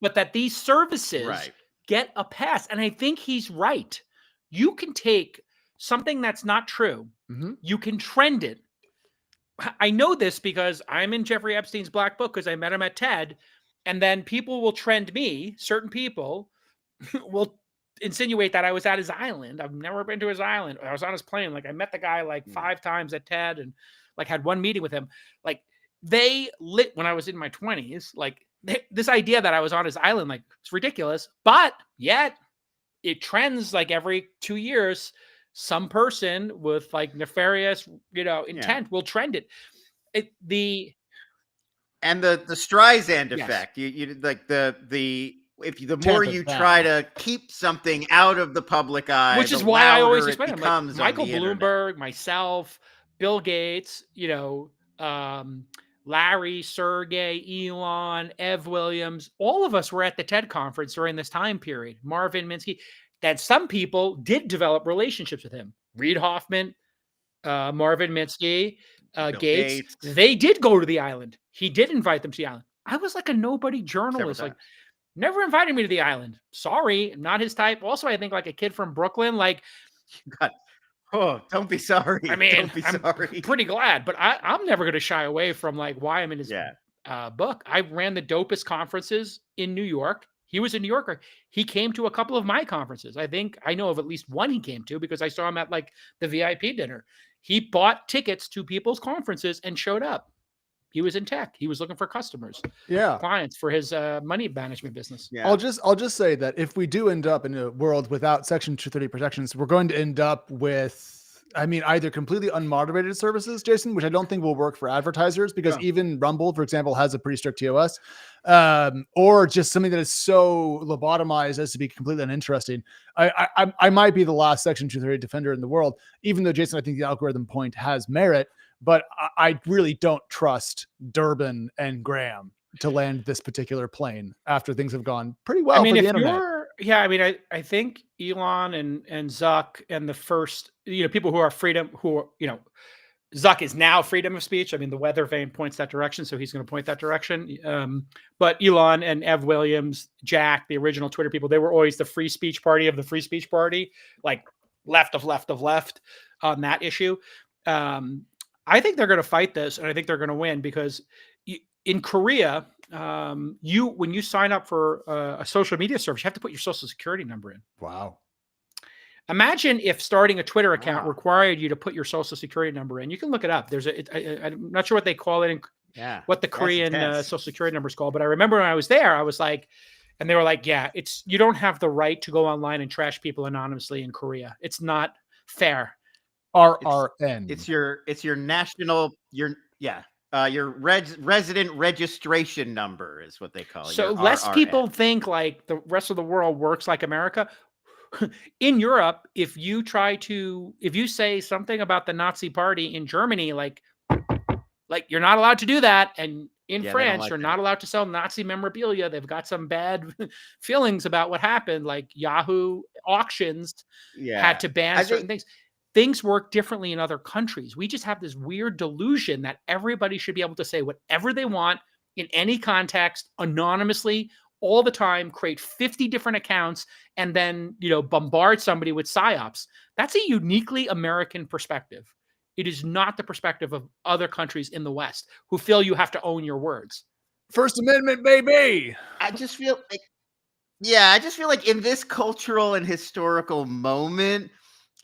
but that these services get a pass. And I think he's right. You can take something that's not true. You can trend it. I know this because I'm in Jeffrey Epstein's black book because I met him at TED. And then people will trend me, certain people will insinuate that I was at his island. I've never been to his island. I was on his plane. Like I met the guy like 5 times at TED and like had one meeting with him. Like they lit when I was in my 20s, like this idea that I was on his island, like it's ridiculous, but yet it trends like every 2 years. Some person with like nefarious, intent will trend it. The Streisand effect. You like the more you try to keep something out of the public eye, which is why I always explain it. Like Michael Bloomberg, myself, Bill Gates, Larry, Sergey, Elon, Ev Williams, all of us were at the TED conference during this time period. Marvin Minsky, that some people did develop relationships with him. Reid Hoffman, Marvin Minsky, Gates, they did go to the island. He did invite them to the island. I was like a nobody journalist, like never invited me to the island. Sorry, not his type. Also, I think like a kid from Brooklyn, like, God. Oh, don't be sorry. I mean, don't be sorry. Pretty glad, but I'm never going to shy away from like why I'm in his book. I ran the dopest conferences in New York. He was a New Yorker. He came to a couple of my conferences. I think I know of at least one he came to because I saw him at like the VIP dinner. He bought tickets to people's conferences and showed up. He was in tech. He was looking for customers, clients for his money management business. Yeah. I'll just say that if we do end up in a world without Section 230 protections, we're going to end up with, either completely unmoderated services, Jason, which I don't think will work for advertisers because even Rumble, for example, has a pretty strict TOS, or just something that is so lobotomized as to be completely uninteresting. I might be the last Section 230 defender in the world, even though, Jason, I think the algorithm point has merit. But I really don't trust Durbin and Graham to land this particular plane after things have gone pretty well for the internet. I think Elon and Zuck and the first, people who are freedom, Zuck is now freedom of speech. I mean, the weather vane points that direction, so he's going to point that direction. But Elon and Ev Williams, Jack, the original Twitter people, they were always the free speech party of the free speech party, like left of left on that issue. I think they're going to fight this, and I think they're going to win because in Korea, when you sign up for a social media service, you have to put your social security number in. Wow. Imagine if starting a Twitter account required you to put your social security number in. You can look it up. I'm not sure what they call it what the Korean social security number is called, but I remember when I was there, I was like, and they were like, you don't have the right to go online and trash people anonymously in Korea. It's not fair. RRN. It's your national your resident registration number is what they call it. So less people think like the rest of the world works like America. In Europe, if you say something about the Nazi party in Germany, like you're not allowed to do that, and in France, you're not allowed to sell Nazi memorabilia. They've got some bad feelings about what happened. Like Yahoo auctions had to ban certain things. Things work differently in other countries. We just have this weird delusion that everybody should be able to say whatever they want in any context, anonymously, all the time, create 50 different accounts, and then, bombard somebody with psyops. That's a uniquely American perspective. It is not the perspective of other countries in the West who feel you have to own your words. First Amendment, baby. I just feel like in this cultural and historical moment,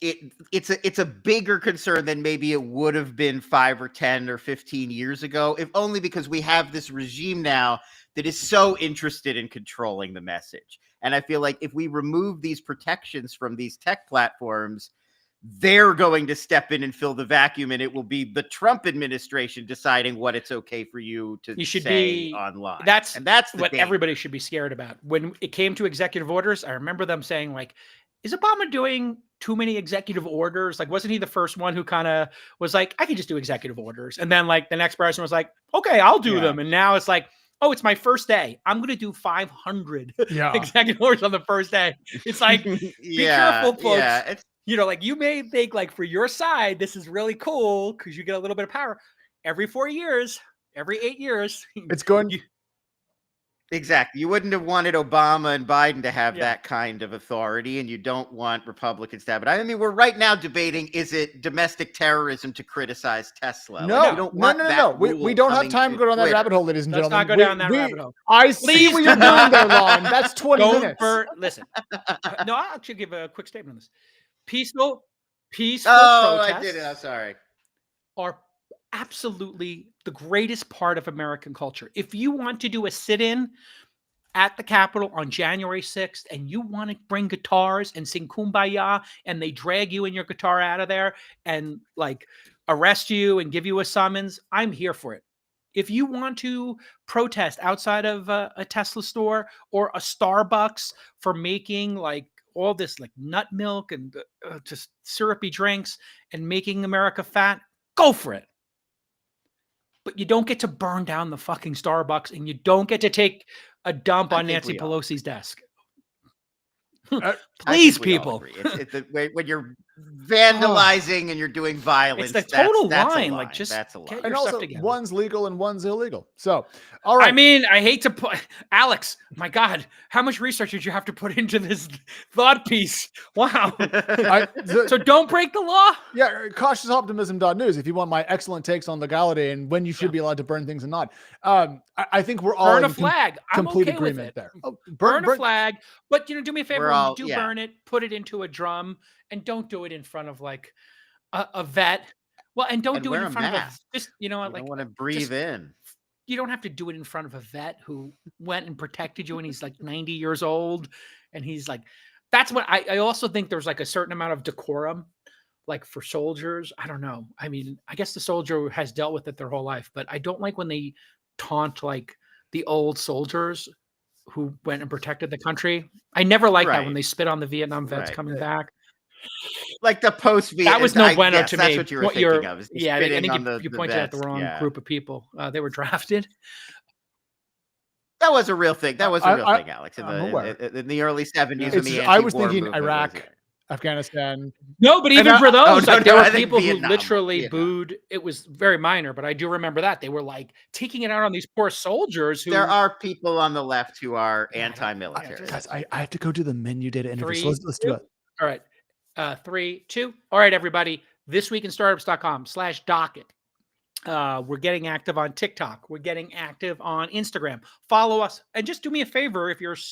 it's a bigger concern than maybe it would have been 5 or 10 or 15 years ago, if only because we have this regime now that is so interested in controlling the message. And I feel like if we remove these protections from these tech platforms, they're going to step in and fill the vacuum, and it will be the Trump administration deciding what it's okay for you to say online. That's what everybody should be scared about. When it came to executive orders, I remember them saying like, is Obama doing too many executive orders? Like, wasn't he the first one who kind of was like, I could just do executive orders? And then like the next person was like, okay, I'll do them. And now it's like, oh, it's my first day. I'm going to do 500 executive orders on the first day. It's like, be careful, folks. Yeah. You may think like for your side, this is really cool because you get a little bit of power. Every 4 years, every 8 years, Exactly. You wouldn't have wanted Obama and Biden to have that kind of authority, and you don't want Republicans to have it. I mean, we're right now debating, is it domestic terrorism to criticize Tesla? No, Like, we don't want that We don't have time to go down that rabbit hole, ladies and Let's gentlemen. not go down that rabbit hole. I see Please what you're do doing not. there, Lon. That's 20 Don't minutes. listen. No, I'll actually give a quick statement on this. Peaceful Oh, protests I did it. I'm sorry. are absolutely the greatest part of American culture. If you want to do a sit-in at the Capitol on January 6th and you want to bring guitars and sing Kumbaya and they drag you and your guitar out of there and like arrest you and give you a summons, I'm here for it. If you want to protest outside of a Tesla store or a Starbucks for making like all this like nut milk and just syrupy drinks and making America fat, go for it. But you don't get to burn down the fucking Starbucks and you don't get to take a dump on Nancy Pelosi's desk. Please, people. It's when you're vandalizing and you're doing violence. It's the total that's line. A Like, just that's a lie. get And your also, stuff together. one's legal and one's illegal. So, all right. I mean, I hate to put Alex. My God, how much research did you have to put into this thought piece? Wow. So don't break the law. Yeah, cautiousoptimism.news if you want my excellent takes on legality and when you should be allowed to burn things and not. I think we're all Burn a in flag. I'm complete okay with agreement it. there. Oh, Burn a flag, but do me a favor. When you do yeah. burn it, put it into a drum, and don't do it in front of like a vet. Well, and don't do it in front of just you like don't want to breathe in. You don't have to do it in front of a vet who went and protected you and he's like 90 years old. And he's like, that's what I also think there's like a certain amount of decorum, like for soldiers. I don't know. I mean, I guess the soldier has dealt with it their whole life, but I don't like when they taunt like the old soldiers who went and protected the country. I never liked that when they spit on the Vietnam vets coming back. Like the post-Vietnam. That was no bueno to me. That's what you were thinking of. Yeah, I think you pointed out the wrong group of people. They were drafted. That was a real thing. That was a real thing, Alex. In the early 70s, in the I was thinking Iraq, Afghanistan. No, but even for those, there were people who Vietnam, literally booed. It was very minor, but I do remember that. They were like taking it out on these poor soldiers. There are people on the left who are anti-military. Guys, I have to go to the menu data interview. So let's do it. All right. 3, 2. All right, everybody. thisweekinstartups.com/docket. We're getting active on TikTok. We're getting active on Instagram. Follow us and just do me a favor. If you're a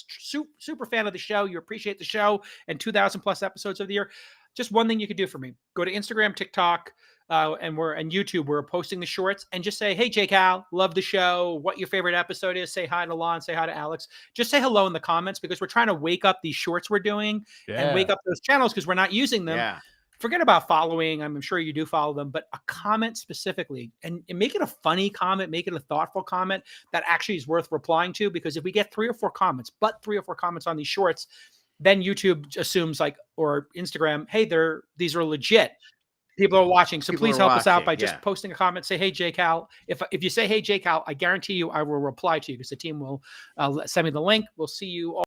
super fan of the show, you appreciate the show and 2,000 plus episodes of the year, just one thing you could do for me, go to Instagram, TikTok, and YouTube. We're posting the shorts and just say, hey, Jake Al, love the show. What your favorite episode is. Say hi to Lon, say hi to Alex. Just say hello in the comments because we're trying to wake up these shorts we're doing and wake up those channels because we're not using them. Yeah. Forget about following. I'm sure you do follow them, but a comment specifically and make it a funny comment, make it a thoughtful comment that actually is worth replying to. Because if we get 3 or 4 comments on these shorts, then YouTube assumes like, or Instagram, hey, these are legit. People are watching. So please help us out by just posting a comment. Say, hey, Jake Al. If you say, hey, Jake Al, I guarantee you I will reply to you because the team will send me the link. We'll see you all.